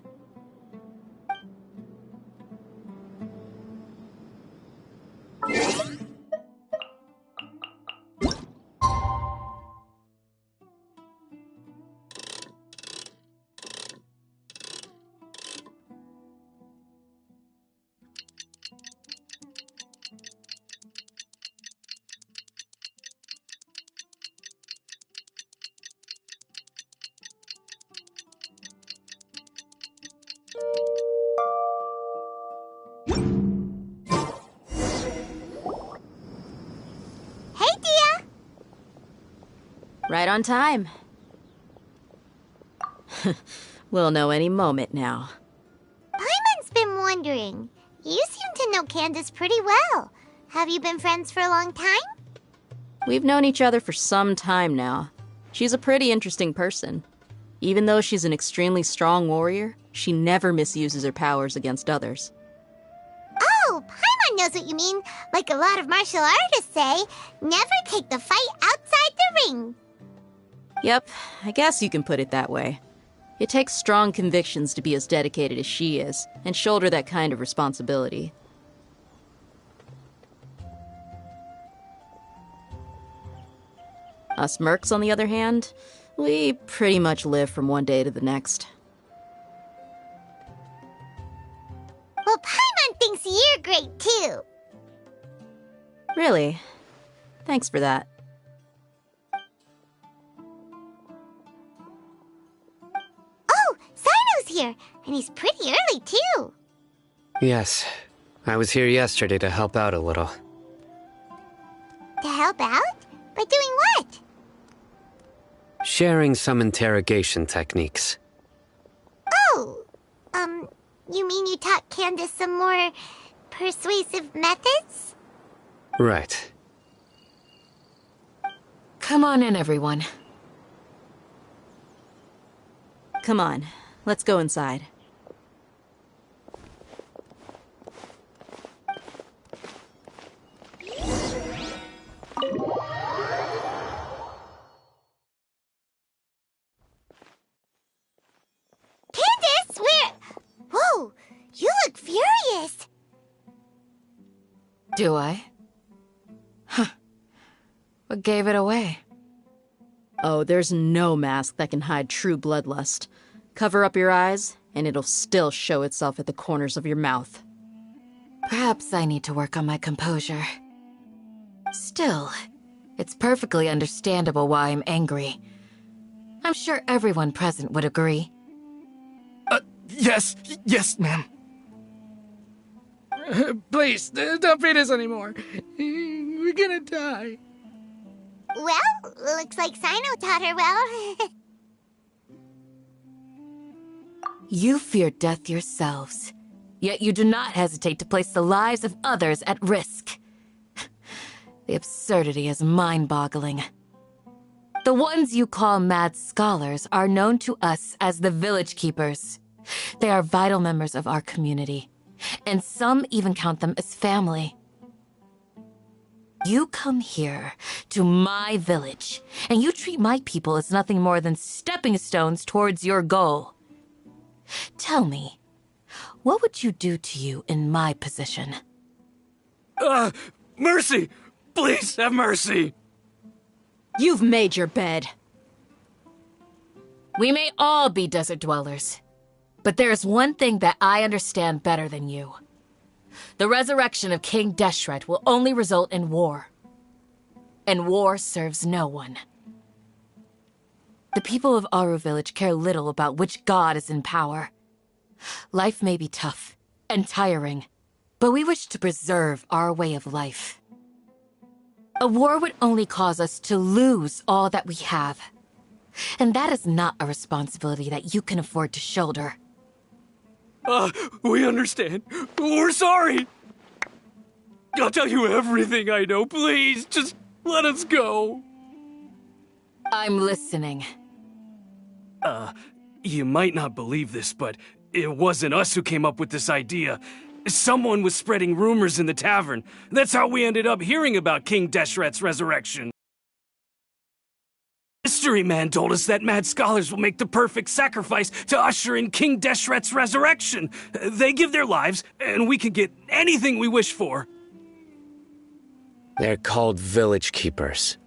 Hey, Dia! Right on time. We'll know any moment now. Paimon's been wondering. You seem to know Candace pretty well. Have you been friends for a long time? We've known each other for some time now. She's a pretty interesting person. Even though she's an extremely strong warrior, she never misuses her powers against others. Oh, Paimon knows what you mean. Like a lot of martial artists say, never take the fight outside the ring. Yep, I guess you can put it that way. It takes strong convictions to be as dedicated as she is, and shoulder that kind of responsibility. Us mercs, on the other hand, we pretty much live from one day to the next. Well, Paimon thinks you're great too. Really? Thanks for that. Oh, Sino's here, and he's pretty early too. Yes. I was here yesterday to help out a little. To help out? By doing what? Sharing some interrogation techniques. Oh, you mean you taught Candace some more persuasive methods? Right. Come on in, everyone. Come on, let's go inside. Candace, where? Whoa, you look furious. Do I? Huh. What gave it away? Oh, there's no mask that can hide true bloodlust. Cover up your eyes, and it'll still show itself at the corners of your mouth. Perhaps I need to work on my composure. Still, it's perfectly understandable why I'm angry. I'm sure everyone present would agree. Yes, ma'am. Please, don't beat us anymore. We're gonna die. Well, looks like Sino taught her well. You fear death yourselves, yet you do not hesitate to place the lives of others at risk. The absurdity is mind-boggling. The ones you call mad scholars are known to us as the Village Keepers. They are vital members of our community, and some even count them as family. You come here to my village, and you treat my people as nothing more than stepping stones towards your goal. Tell me, what would you do to you in my position? Mercy! Please have mercy! You've made your bed. We may all be desert dwellers, but there is one thing that I understand better than you. The resurrection of King Deshret will only result in war. And war serves no one. The people of Aru Village care little about which god is in power. Life may be tough and tiring, but we wish to preserve our way of life. A war would only cause us to lose all that we have. And that is not a responsibility that you can afford to shoulder. We understand. We're sorry. I'll tell you everything I know. Please, just let us go. I'm listening. You might not believe this, but it wasn't us who came up with this idea. Someone was spreading rumors in the tavern. That's how we ended up hearing about King Deshret's resurrection. Mystery Man told us that mad scholars will make the perfect sacrifice to usher in King Deshret's resurrection. They give their lives, and we can get anything we wish for. They're called Village Keepers.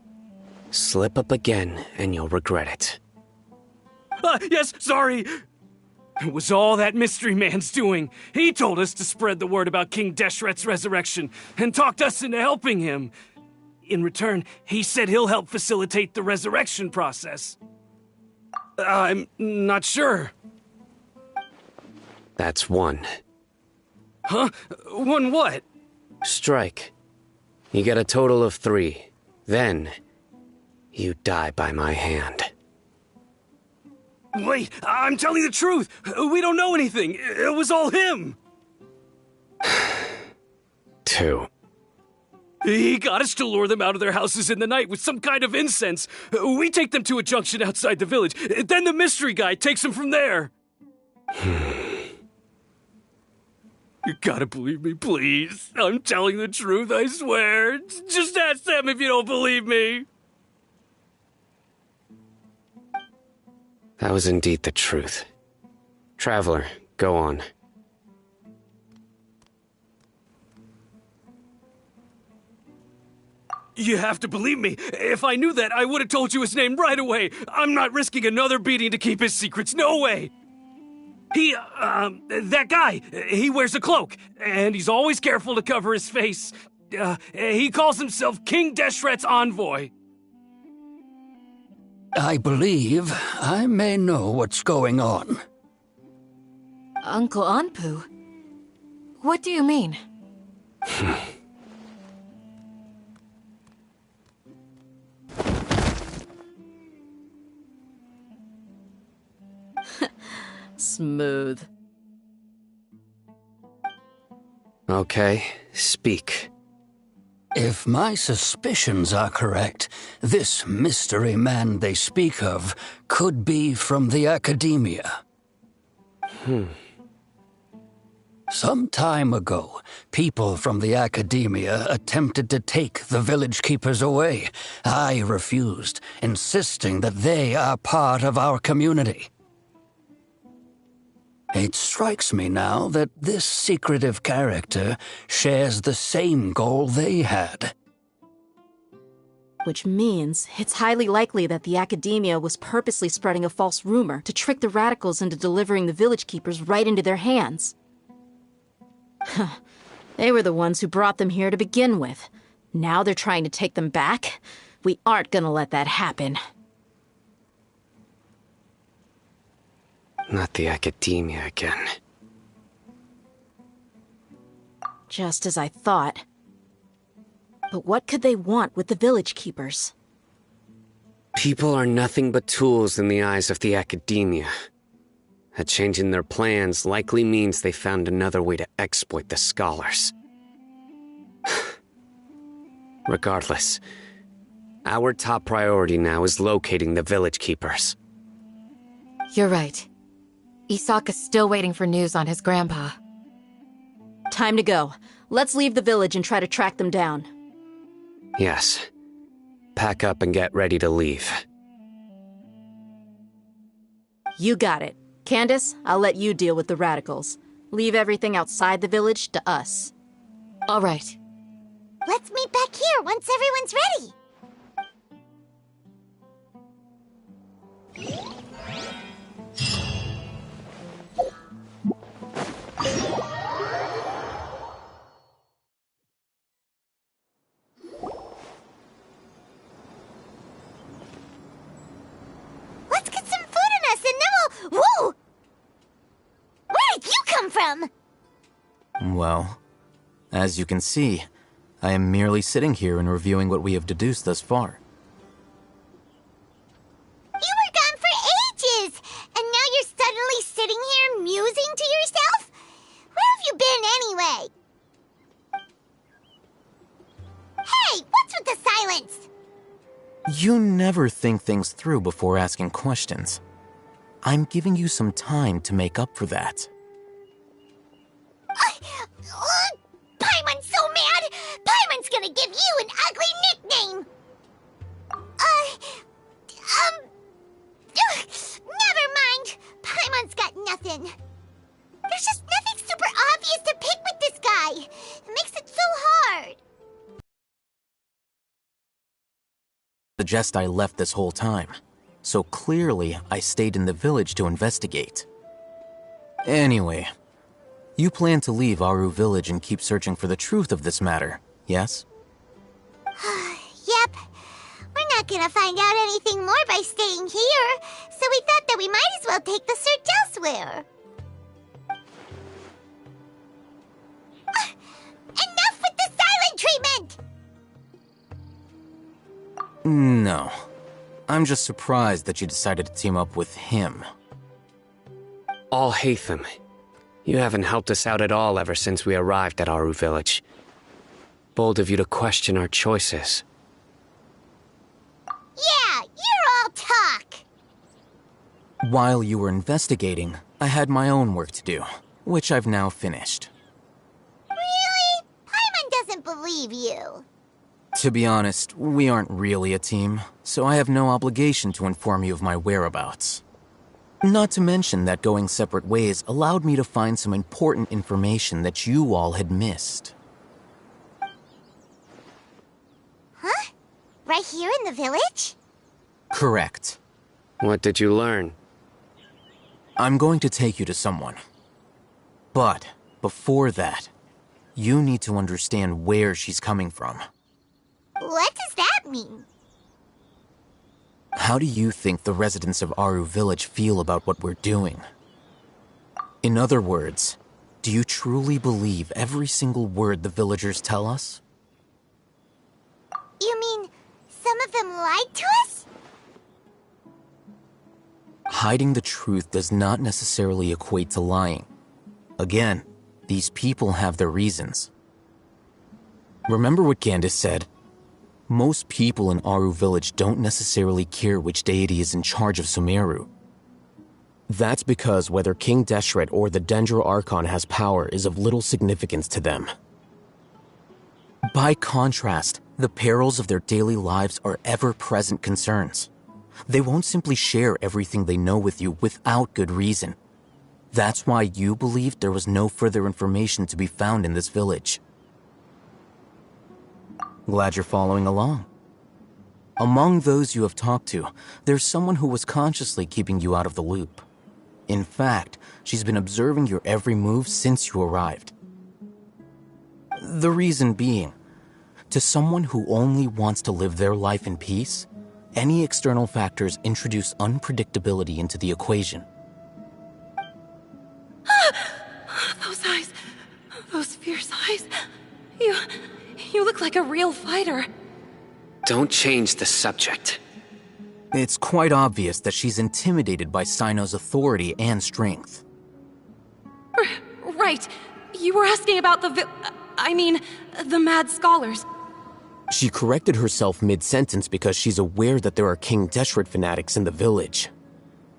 Slip up again, and you'll regret it. Yes, sorry. It was all that Mystery Man's doing. He told us to spread the word about King Deshret's resurrection, and talked us into helping him. In return, he said he'll help facilitate the resurrection process. I'm not sure. That's one. Huh? One what? Strike. You get a total of 3. Then, you die by my hand. Wait, I'm telling the truth! We don't know anything! It was all him! 2. He got us to lure them out of their houses in the night with some kind of incense. We take them to a junction outside the village. Then the mystery guy takes them from there. You gotta believe me, please. I'm telling the truth, I swear. Just ask them if you don't believe me. That was indeed the truth. Traveler, go on. You have to believe me. If I knew that, I would have told you his name right away. I'm not risking another beating to keep his secrets. No way. That guy, he wears a cloak, and he's always careful to cover his face. He calls himself King Deshret's envoy. I believe I may know what's going on. Uncle Anpu? What do you mean? Smooth. Okay, speak. If my suspicions are correct, this mystery man they speak of could be from the Academia. Some time ago, people from the Academia attempted to take the village keepers away. I refused, insisting that they are part of our community. It strikes me now that this secretive character shares the same goal they had. Which means it's highly likely that the Academia was purposely spreading a false rumor to trick the radicals into delivering the village keepers right into their hands. They were the ones who brought them here to begin with. Now they're trying to take them back? We aren't gonna let that happen. Not the Academia again. Just as I thought. But what could they want with the village keepers? People are nothing but tools in the eyes of the Academia. A change in their plans likely means they found another way to exploit the scholars. Regardless, our top priority now is locating the village keepers. You're right. Isaka's still waiting for news on his grandpa. Time to go. Let's leave the village and try to track them down. Yes. Pack up and get ready to leave. You got it. Candace, I'll let you deal with the radicals. Leave everything outside the village to us. All right. Let's meet back here once everyone's ready. Let's get some food in us and then we'll... Whoa! Where did you come from? Well, as you can see, I am merely sitting here and reviewing what we have deduced thus far. You were gone for ages, and now you're suddenly sitting here musing to yourself? Where have you been anyway? Hey, what's with the silence? You never think things through before asking questions. I'm giving you some time to make up for that. Paimon's so mad! Paimon's gonna give you an ugly nickname! Never mind. Paimon's got nothing. There's just nothing super obvious to pick with this guy. It makes it so hard. Suggest I left this whole time, so clearly I stayed in the village to investigate. Anyway, you plan to leave Aru village and keep searching for the truth of this matter, yes? Yep. We're not gonna find out anything more by staying here, so we thought that we might as well take the search elsewhere. No. I'm just surprised that you decided to team up with him. Alhaitham, you haven't helped us out at all ever since we arrived at Aru Village. Bold of you to question our choices. Yeah, you're all talk! While you were investigating, I had my own work to do, which I've now finished. Really? Paimon doesn't believe you. To be honest, we aren't really a team, so I have no obligation to inform you of my whereabouts. Not to mention that going separate ways allowed me to find some important information that you all had missed. Huh? Right here in the village? Correct. What did you learn? I'm going to take you to someone. But, before that, you need to understand where she's coming from. What does that mean? How do you think the residents of Aru Village feel about what we're doing? In other words, do you truly believe every single word the villagers tell us? You mean, some of them lied to us? Hiding the truth does not necessarily equate to lying. Again, these people have their reasons. Remember what Candace said? Most people in Aru Village don't necessarily care which deity is in charge of Sumeru. That's because whether King Deshret or the Dendro Archon has power is of little significance to them. By contrast, the perils of their daily lives are ever-present concerns. They won't simply share everything they know with you without good reason. That's why you believed there was no further information to be found in this village. Glad you're following along. Among those you have talked to, there's someone who was consciously keeping you out of the loop. In fact, she's been observing your every move since you arrived. The reason being, to someone who only wants to live their life in peace, any external factors introduce unpredictability into the equation. Those eyes. Those fierce eyes. You look like a real fighter. Don't change the subject. It's quite obvious that she's intimidated by Sino's authority and strength. Right. You were asking about the Mad Scholars. She corrected herself mid-sentence because she's aware that there are King Deshret fanatics in the village.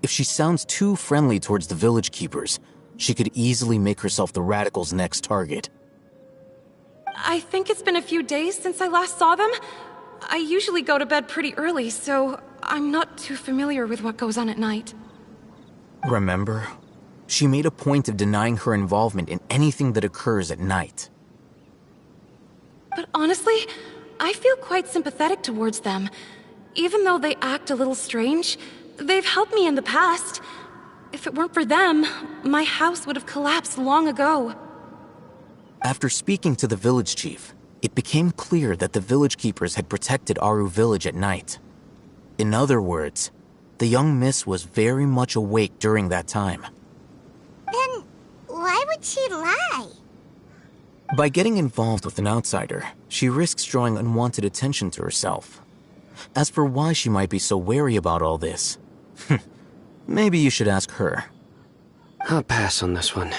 If she sounds too friendly towards the village keepers, she could easily make herself the radicals' next target. I think it's been a few days since I last saw them. I usually go to bed pretty early, so I'm not too familiar with what goes on at night. Remember? She made a point of denying her involvement in anything that occurs at night. But honestly, I feel quite sympathetic towards them. Even though they act a little strange, they've helped me in the past. If it weren't for them, my house would have collapsed long ago. After speaking to the village chief, it became clear that the village keepers had protected Aru Village at night. In other words, the young miss was very much awake during that time. Then, why would she lie? By getting involved with an outsider, she risks drawing unwanted attention to herself. As for why she might be so wary about all this, maybe you should ask her. I'll pass on this one.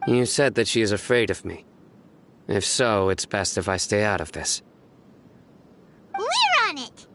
You said that she is afraid of me. If so, it's best if I stay out of this. We're on it!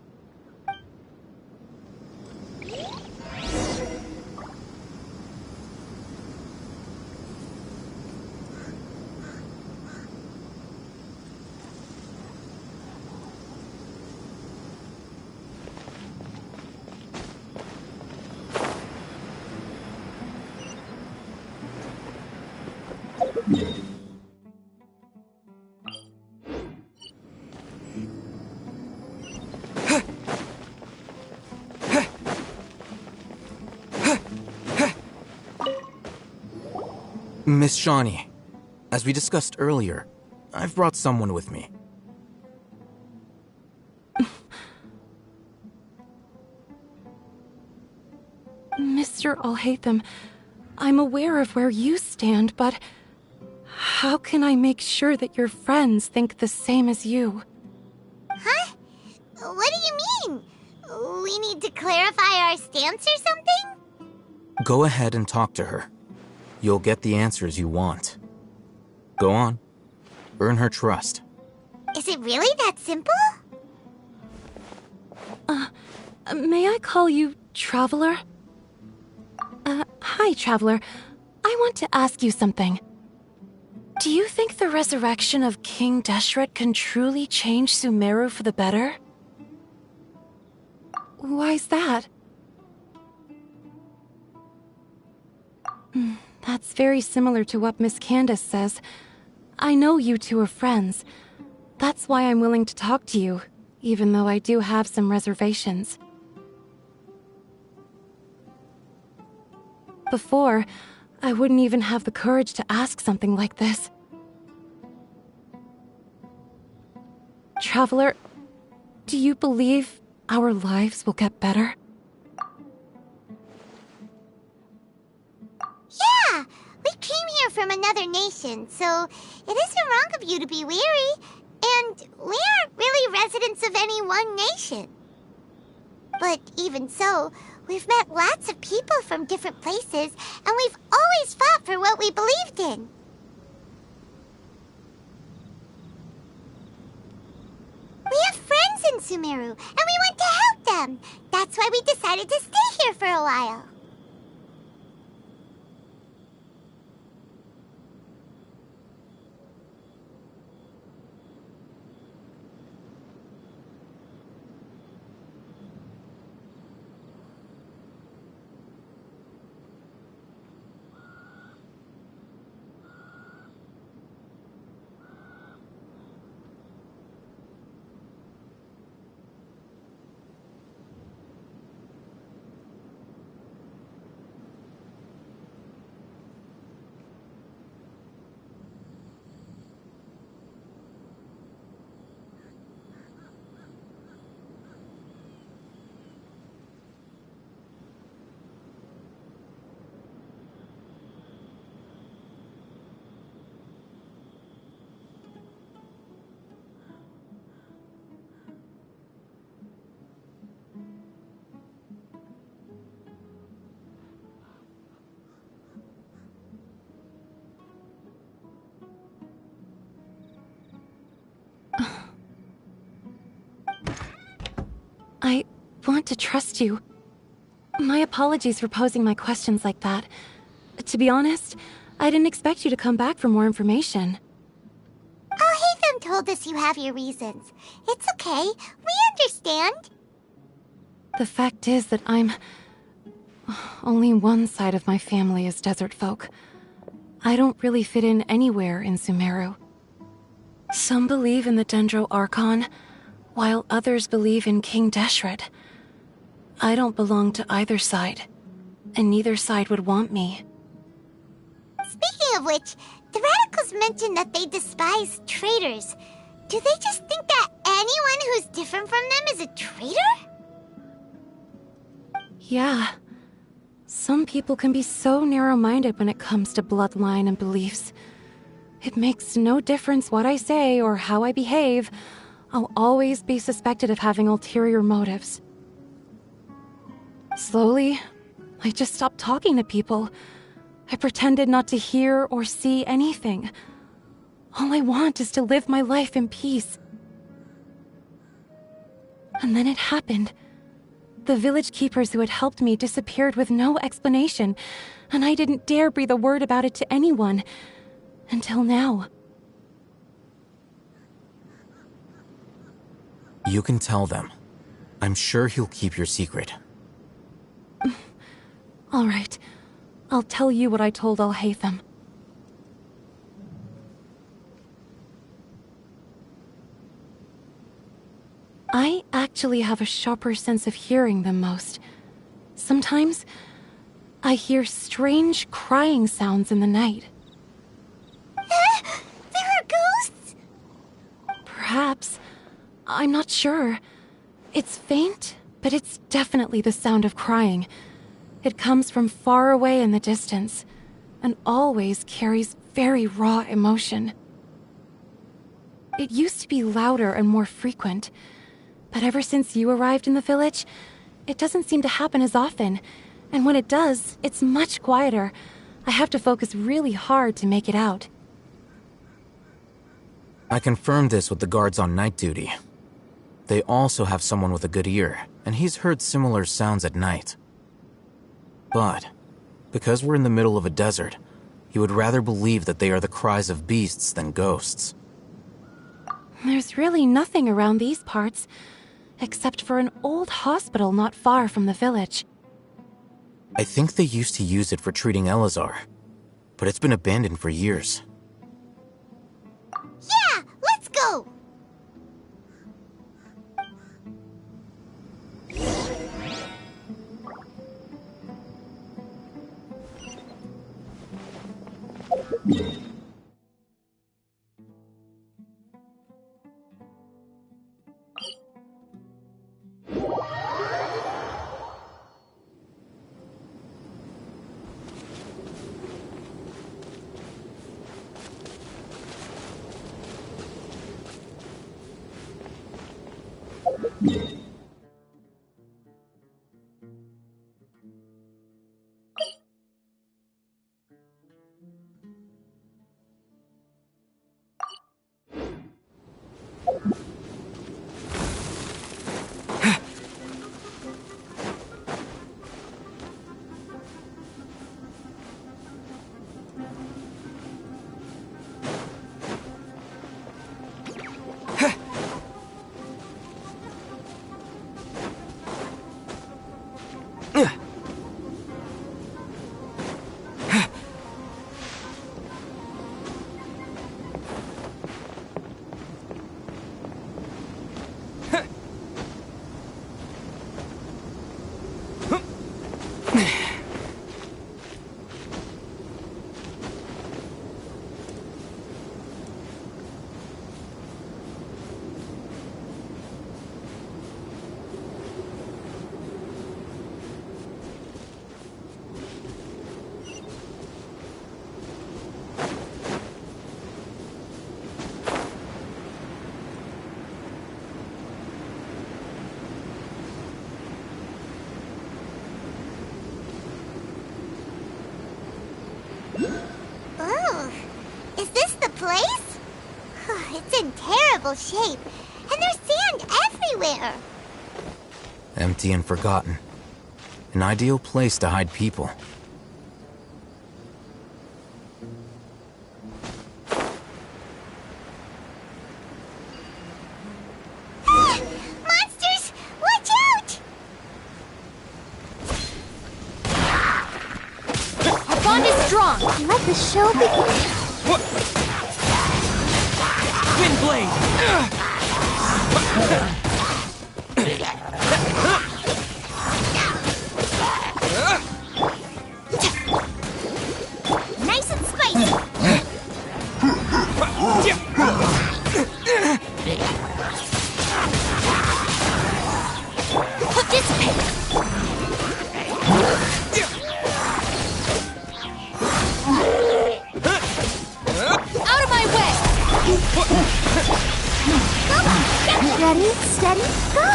Miss Shawnee, as we discussed earlier, I've brought someone with me. Mr. Alhaitham, I'm aware of where you stand, but how can I make sure that your friends think the same as you? Huh? What do you mean? We need to clarify our stance or something? Go ahead and talk to her. You'll get the answers you want. Go on. Earn her trust. Is it really that simple? May I call you Traveler? Hi, Traveler. I want to ask you something. Do you think the resurrection of King Deshret can truly change Sumeru for the better? Why's that? That's very similar to what Miss Candace says. I know you two are friends. That's why I'm willing to talk to you, even though I do have some reservations. Before, I wouldn't even have the courage to ask something like this. Traveler, do you believe our lives will get better? Yeah! We came here from another nation, so it isn't wrong of you to be weary. And we aren't really residents of any one nation. But even so, we've met lots of people from different places, and we've always fought for what we believed in. We have friends in Sumeru, and we want to help them. That's why we decided to stay here for a while. I want to trust you. My apologies for posing my questions like that. To be honest, I didn't expect you to come back for more information. Alhaitham told us you have your reasons. It's okay. We understand. The fact is that only one side of my family is desert folk. I don't really fit in anywhere in Sumeru. Some believe in the Dendro Archon, while others believe in King Deshret. I don't belong to either side, and neither side would want me. Speaking of which, the Radicals mentioned that they despise traitors. Do they just think that anyone who's different from them is a traitor? Yeah. Some people can be so narrow-minded when it comes to bloodline and beliefs. It makes no difference what I say or how I behave. I'll always be suspected of having ulterior motives. Slowly, I just stopped talking to people. I pretended not to hear or see anything. All I want is to live my life in peace. And then it happened. The village keepers who had helped me disappeared with no explanation, and I didn't dare breathe a word about it to anyone. Until now. You can tell them. I'm sure he'll keep your secret. All right. I'll tell you what I told Alhaitham. I actually have a sharper sense of hearing than most. Sometimes, I hear strange crying sounds in the night. There are ghosts? Perhaps. I'm not sure. It's faint, but it's definitely the sound of crying. It comes from far away in the distance, and always carries very raw emotion. It used to be louder and more frequent, But ever since you arrived in the village, it doesn't seem to happen as often. And when it does, it's much quieter. I have to focus really hard to make it out. I confirmed this with the guards on night duty. They also have someone with a good ear, and he's heard similar sounds at night. But, because we're in the middle of a desert, he would rather believe that they are the cries of beasts than ghosts. There's really nothing around these parts, except for an old hospital not far from the village. I think they used to use it for treating Elazar, but it's been abandoned for years. Yeah, let's go! Oh, is this the place? It's in terrible shape, and there's sand everywhere. Empty and forgotten. An ideal place to hide people. Monsters! Watch out! Our bond is strong. Let the show begin. Wind blade! Nice and spicy. Dissipate. Out of my way. Ready, steady, go.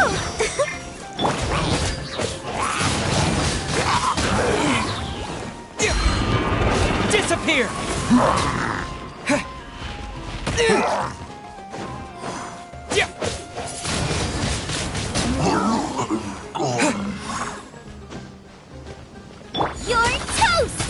Disappear! You're toast.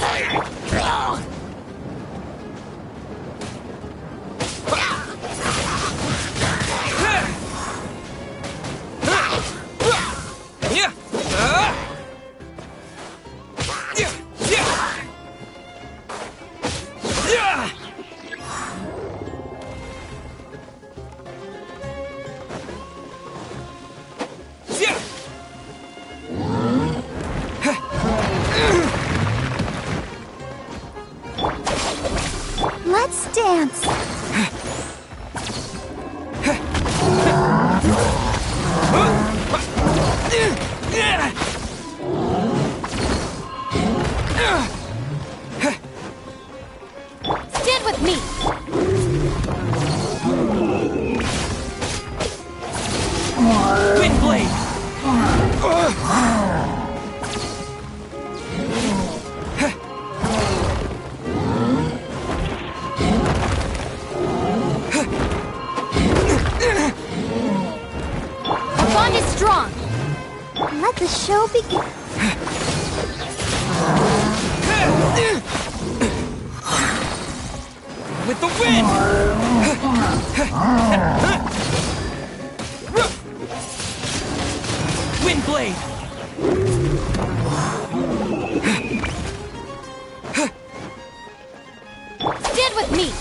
Let's dance. Stand with me. show begin? With the wind! Wind blade! Stand with me!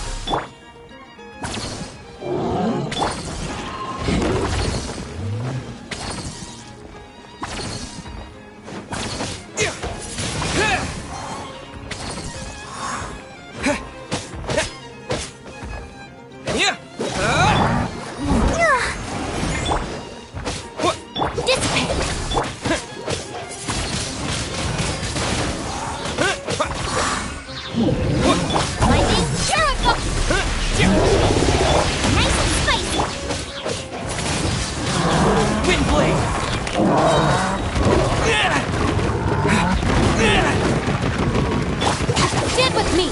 Stand with me!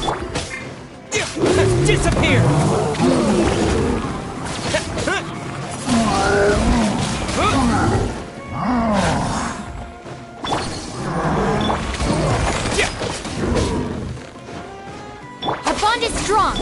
Disappear! Our bond is strong!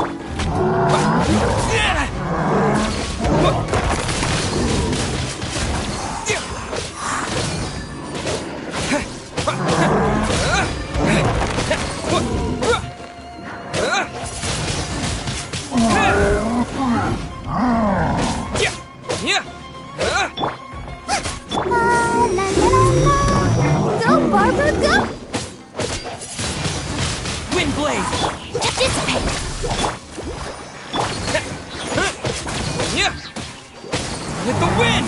Go, Barbara, go! Wind blade! Dissipate! With the wind!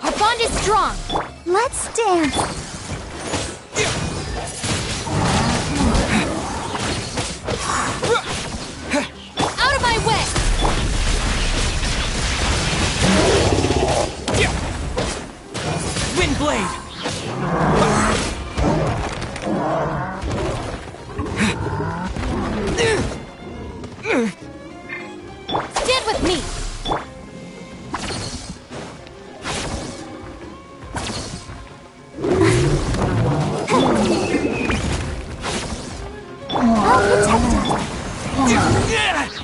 Our bond is strong! Let's dance. Out of my way! Wind blade! Stand with me! I'll protect us.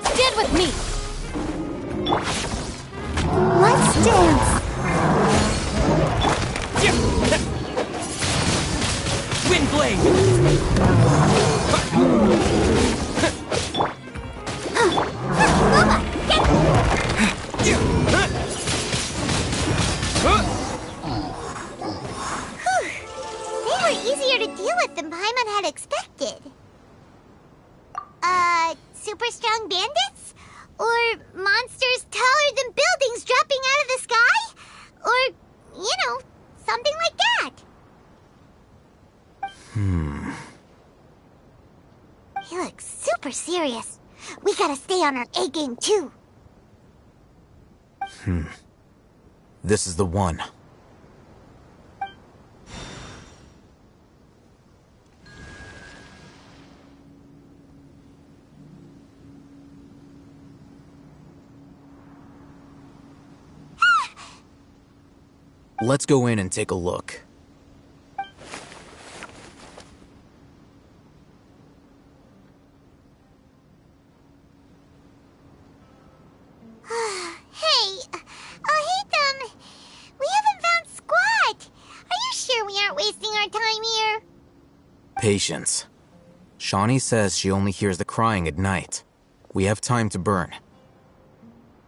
Stand with me! Let's dance. Wind blade! They were easier to deal with than Paimon had expected. Super strong bandits? Or monsters taller than buildings dropping out of the sky? Or, something like that. He looks super serious. We gotta stay on our A game too. This is the one. Let's go in and take a look. Hey, Hatham, we haven't found squat. Are you sure we aren't wasting our time here? Patience. Shawnee says she only hears the crying at night. We have time to burn.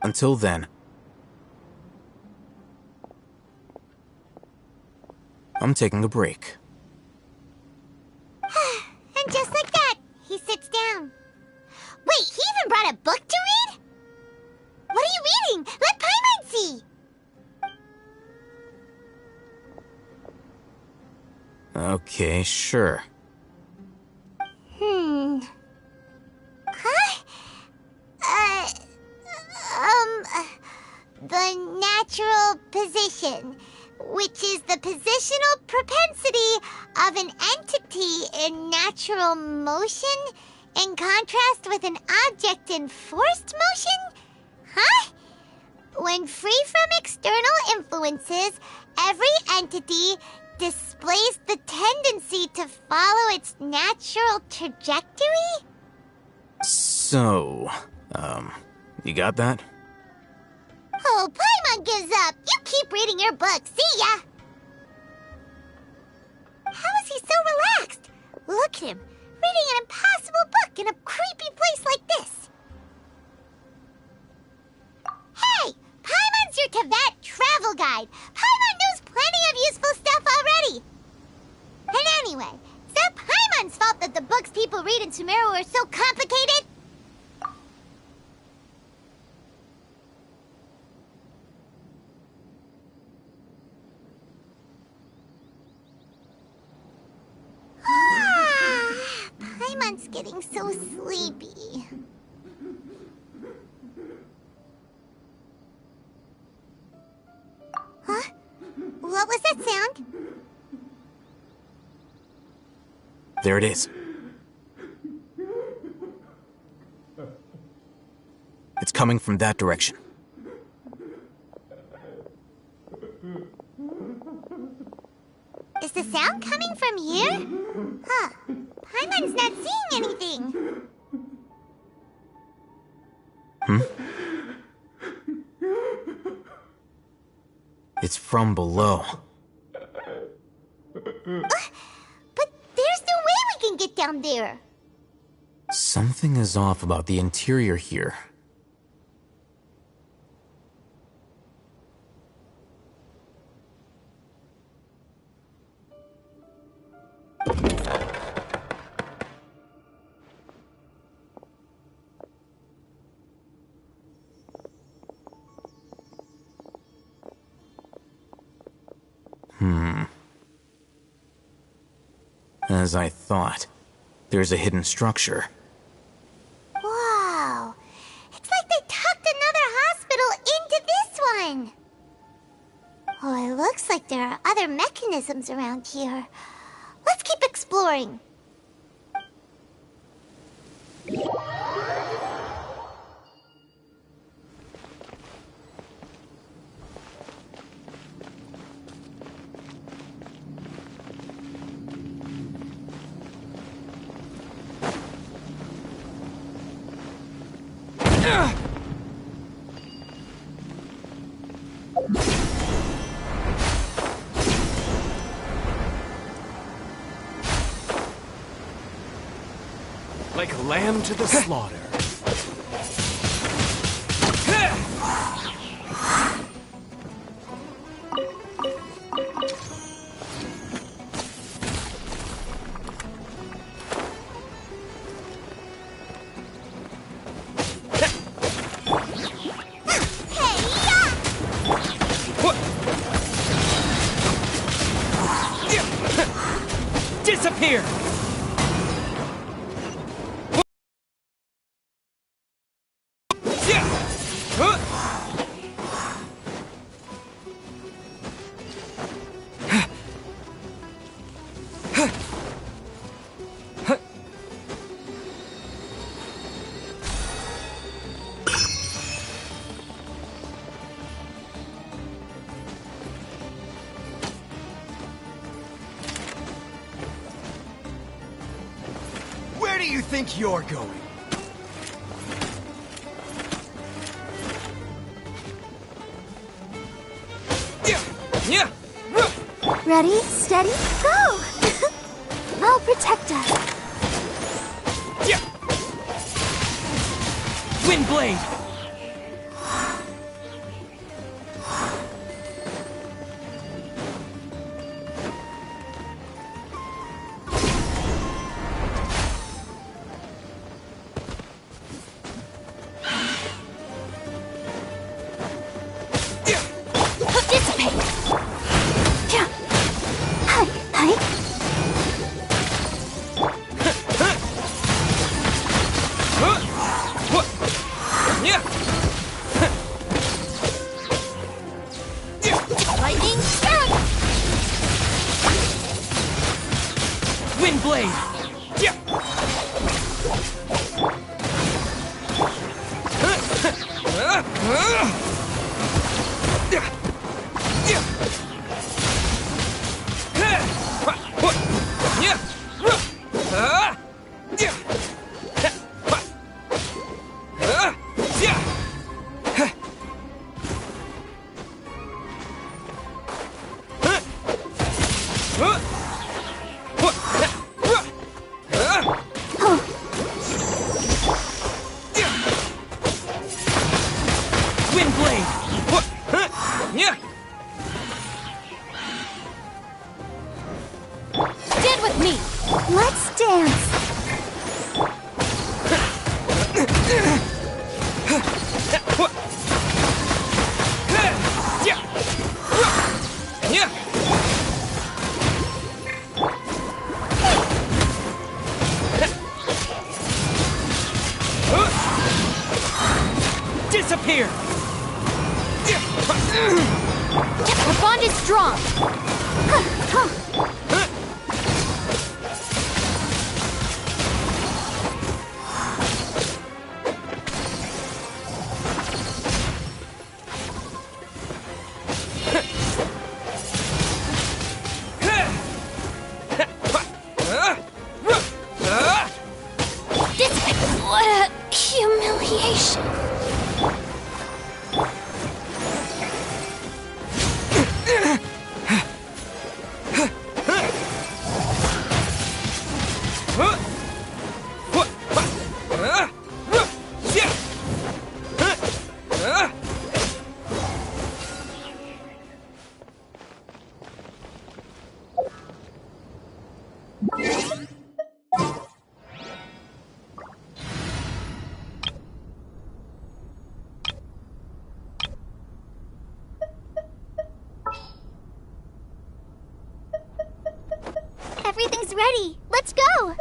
Until then, I'm taking a break. And just like that, he sits down. Wait, he even brought a book to read? What are you reading? Let Paimon see! Okay, sure. Huh? The natural position, which is the positional propensity of an entity in natural motion in contrast with an object in forced motion? Huh? When free from external influences, every entity displays the tendency to follow its natural trajectory? So, you got that? Oh, Paimon gives up. You keep reading your book. See ya! How is he so relaxed? Look at him, reading an impossible book in a creepy place like this. Hey! Paimon's your Teyvat travel guide. Paimon knows plenty of useful stuff already. And anyway, is that Paimon's fault that the books people read in Sumeru are so complicated? Paimon's getting so sleepy. Huh? What was that sound? There it is. It's coming from that direction. Is the sound coming from here? Huh. Paimon's not seeing anything. It's from below. But there's no way we can get down there. Something is off about the interior here. As I thought, there's a hidden structure. Wow. It's like they tucked another hospital into this one. Oh, it looks like there are other mechanisms around here. Let's keep exploring. Like a lamb to the slaughter. Disappear! Where do you think you're going? Ready, steady, go! I'll protect us. Wind blade! Windblade! Yeah! Stand with me! Let's dance! Disappear! The bond is strong! What a humiliation. Everything's ready. Let's go!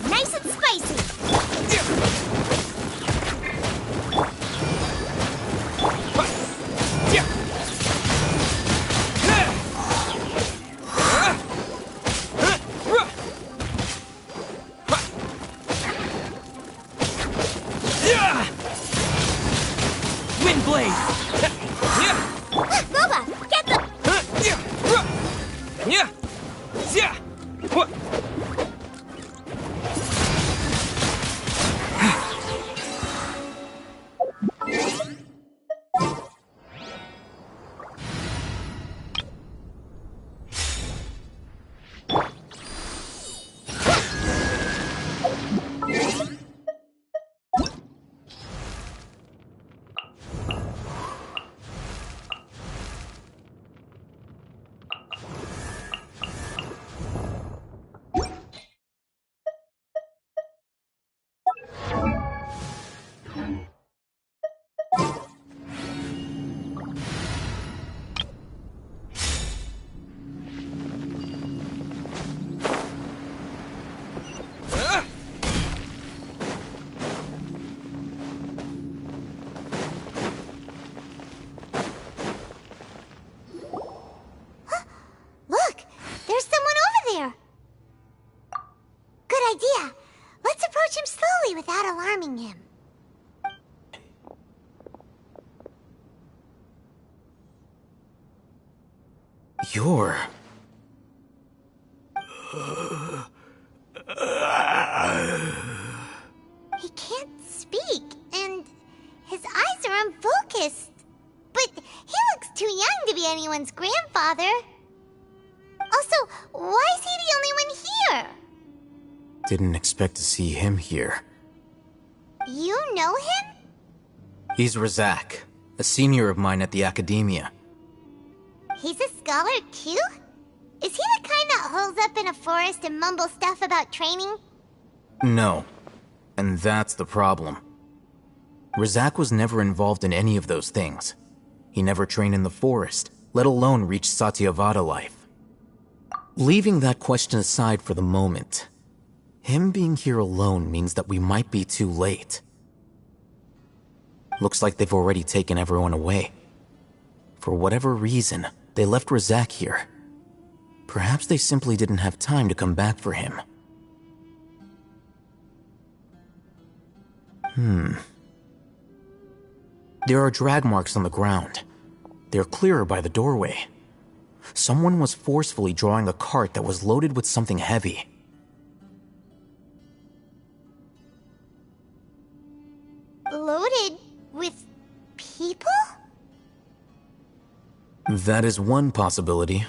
Nice and spicy! Windblade! Boba, get the... You're... He can't speak, and his eyes are unfocused. But he looks too young to be anyone's grandfather. Also, why is he the only one here? Didn't expect to see him here. You know him? He's Razak, a senior of mine at the Academia. He's a scholar too? Is he the kind that holes up in a forest and mumbles stuff about training? No. And that's the problem. Razak was never involved in any of those things. He never trained in the forest, let alone reach Satyavada life. Leaving that question aside for the moment, him being here alone means that we might be too late. Looks like they've already taken everyone away. For whatever reason, they left Razak here. Perhaps they simply didn't have time to come back for him. There are drag marks on the ground. They're clearer by the doorway. Someone was forcefully drawing a cart that was loaded with something heavy. Loaded with people? That is one possibility.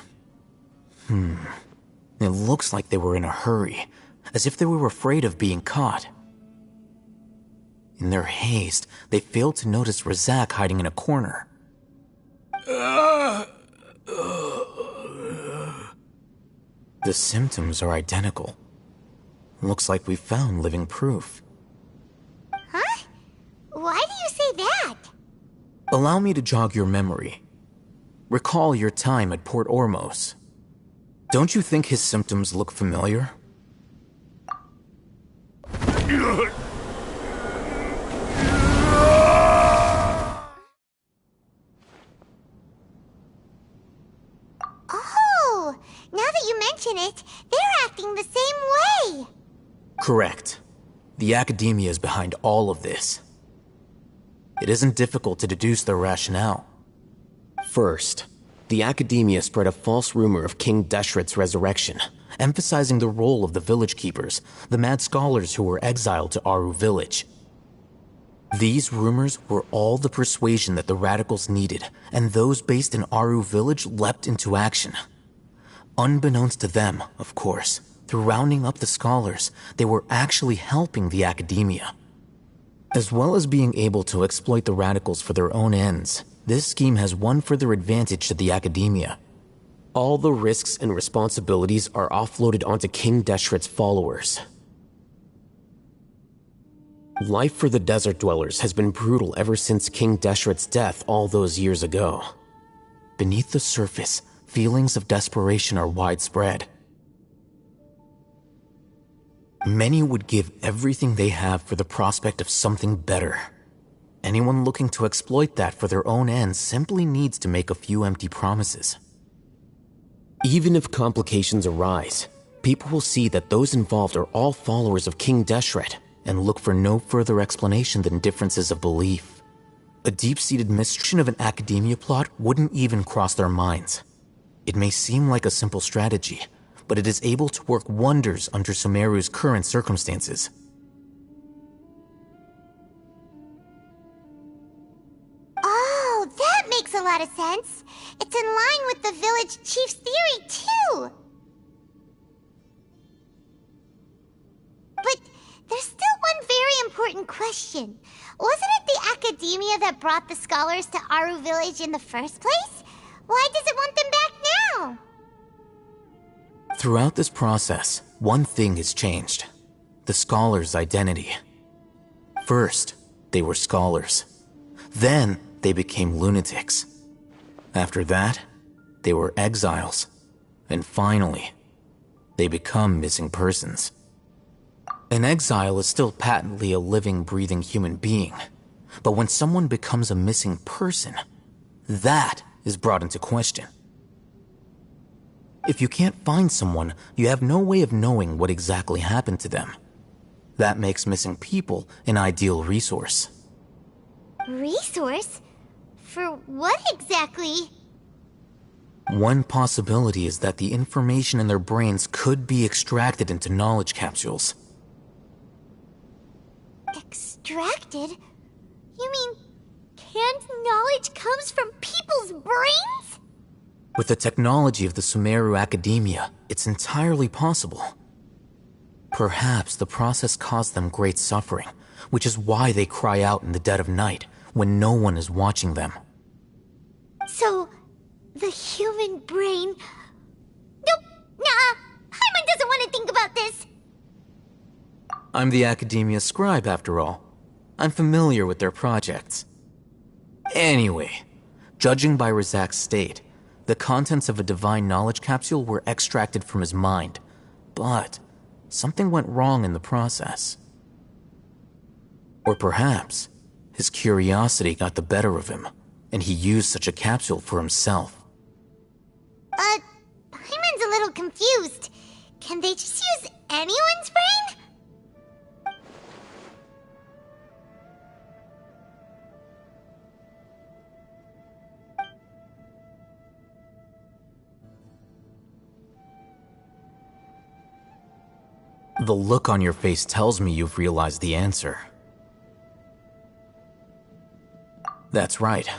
It looks like they were in a hurry, as if they were afraid of being caught. In their haste, they failed to notice Razak hiding in a corner. The symptoms are identical. Looks like we found living proof. Huh? Why do you say that? Allow me to jog your memory. Recall your time at Port Ormos. Don't you think his symptoms look familiar? Oh, now that you mention it, they're acting the same way. Correct. The Academia is behind all of this. It isn't difficult to deduce their rationale. First, the Academia spread a false rumor of King Deshret's resurrection, emphasizing the role of the village keepers, the mad scholars who were exiled to Aru village. These rumors were all the persuasion that the radicals needed, and those based in Aru village leapt into action. Unbeknownst to them, of course, through rounding up the scholars, they were actually helping the Academia. As well as being able to exploit the radicals for their own ends, this scheme has one further advantage to the Academia. All the risks and responsibilities are offloaded onto King Deshret's followers. Life for the desert dwellers has been brutal ever since King Deshret's death all those years ago. Beneath the surface, feelings of desperation are widespread. Many would give everything they have for the prospect of something better. Anyone looking to exploit that for their own ends simply needs to make a few empty promises. Even if complications arise, people will see that those involved are all followers of King Deshret and look for no further explanation than differences of belief. A deep-seated mystery of an Academia plot wouldn't even cross their minds. It may seem like a simple strategy, but it is able to work wonders under Sumeru's current circumstances. Oh, that makes a lot of sense. It's in line with the village chief's theory, too. But there's still one very important question. Wasn't it the Academia that brought the scholars to Aru village in the first place? Why does it want them back now? Throughout this process, one thing has changed. The scholars' identity. First, they were scholars. Then, they became lunatics. After that, they were exiles. And finally, they become missing persons. An exile is still patently a living, breathing human being. But when someone becomes a missing person, that is brought into question. If you can't find someone, you have no way of knowing what exactly happened to them. That makes missing people an ideal resource. Resource? For what exactly? One possibility is that the information in their brains could be extracted into knowledge capsules. Extracted? You mean canned knowledge comes from people's brains? With the technology of the Sumeru Academia, it's entirely possible. Perhaps the process caused them great suffering, which is why they cry out in the dead of night, when no one is watching them. So, the human brain... Nope, nah, Paimon doesn't want to think about this. I'm the Academia scribe, after all. I'm familiar with their projects. Anyway, judging by Razak's state, the contents of a divine knowledge capsule were extracted from his mind, but something went wrong in the process. Or perhaps his curiosity got the better of him, and he used such a capsule for himself. Paimon's a little confused. Can they just use anyone's brain? The look on your face tells me you've realized the answer. That's right.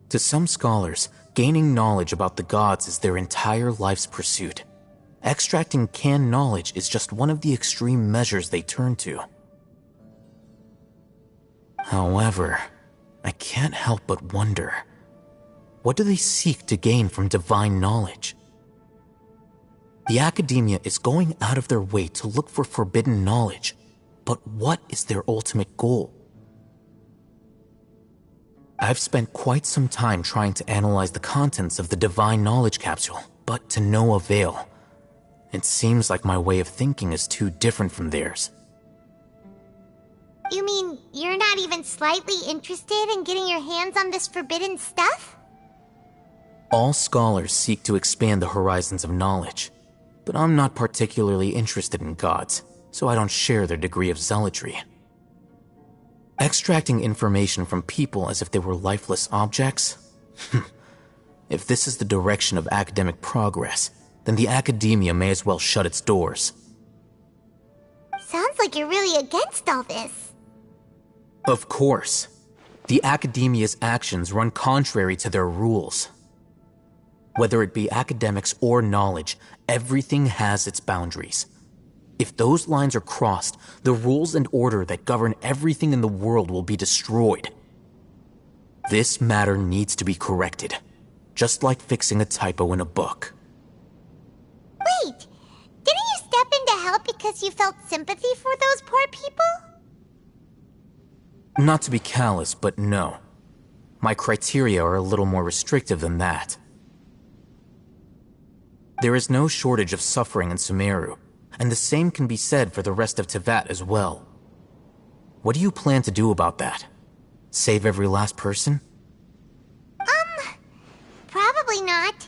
To some scholars, gaining knowledge about the gods is their entire life's pursuit. Extracting canned knowledge is just one of the extreme measures they turn to. However, I can't help but wonder, what do they seek to gain from divine knowledge? The Academia is going out of their way to look for forbidden knowledge, but what is their ultimate goal? I've spent quite some time trying to analyze the contents of the divine knowledge capsule, but to no avail. It seems like my way of thinking is too different from theirs. You mean you're not even slightly interested in getting your hands on this forbidden stuff? All scholars seek to expand the horizons of knowledge, but I'm not particularly interested in gods, so I don't share their degree of zealotry. Extracting information from people as if they were lifeless objects? If this is the direction of academic progress, then the Academia may as well shut its doors. Sounds like you're really against all this. Of course. The Academia's actions run contrary to their rules. Whether it be academics or knowledge, everything has its boundaries. If those lines are crossed, the rules and order that govern everything in the world will be destroyed. This matter needs to be corrected, just like fixing a typo in a book. Wait, didn't you step in to help because you felt sympathy for those poor people? Not to be callous, but no. My criteria are a little more restrictive than that. There is no shortage of suffering in Sumeru, and the same can be said for the rest of Teyvat as well. What do you plan to do about that? Save every last person? Probably not.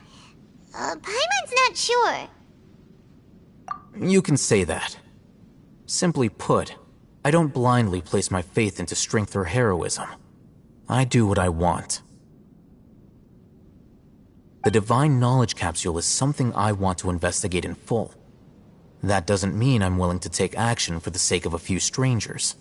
Paimon's not sure. You can say that. Simply put, I don't blindly place my faith into strength or heroism. I do what I want. The divine knowledge capsule is something I want to investigate in full. That doesn't mean I'm willing to take action for the sake of a few strangers.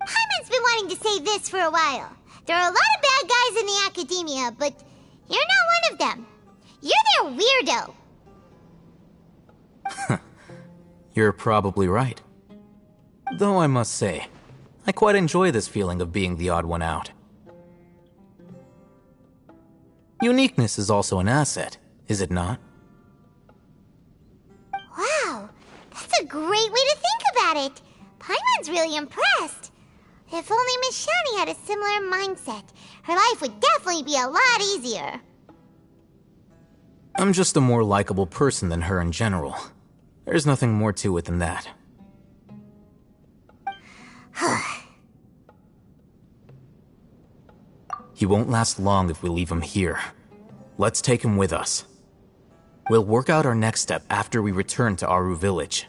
Paimon's been wanting to say this for a while. There are a lot of bad guys in the Academia, but you're not one of them. You're their weirdo. You're probably right. Though I must say, I quite enjoy this feeling of being the odd one out. Uniqueness is also an asset, is it not? Wow, that's a great way to think about it. Paimon's really impressed. If only Miss Shani had a similar mindset, her life would definitely be a lot easier. I'm just a more likable person than her in general. There's nothing more to it than that. He won't last long if we leave him here. Let's take him with us. We'll work out our next step after we return to Aru Village.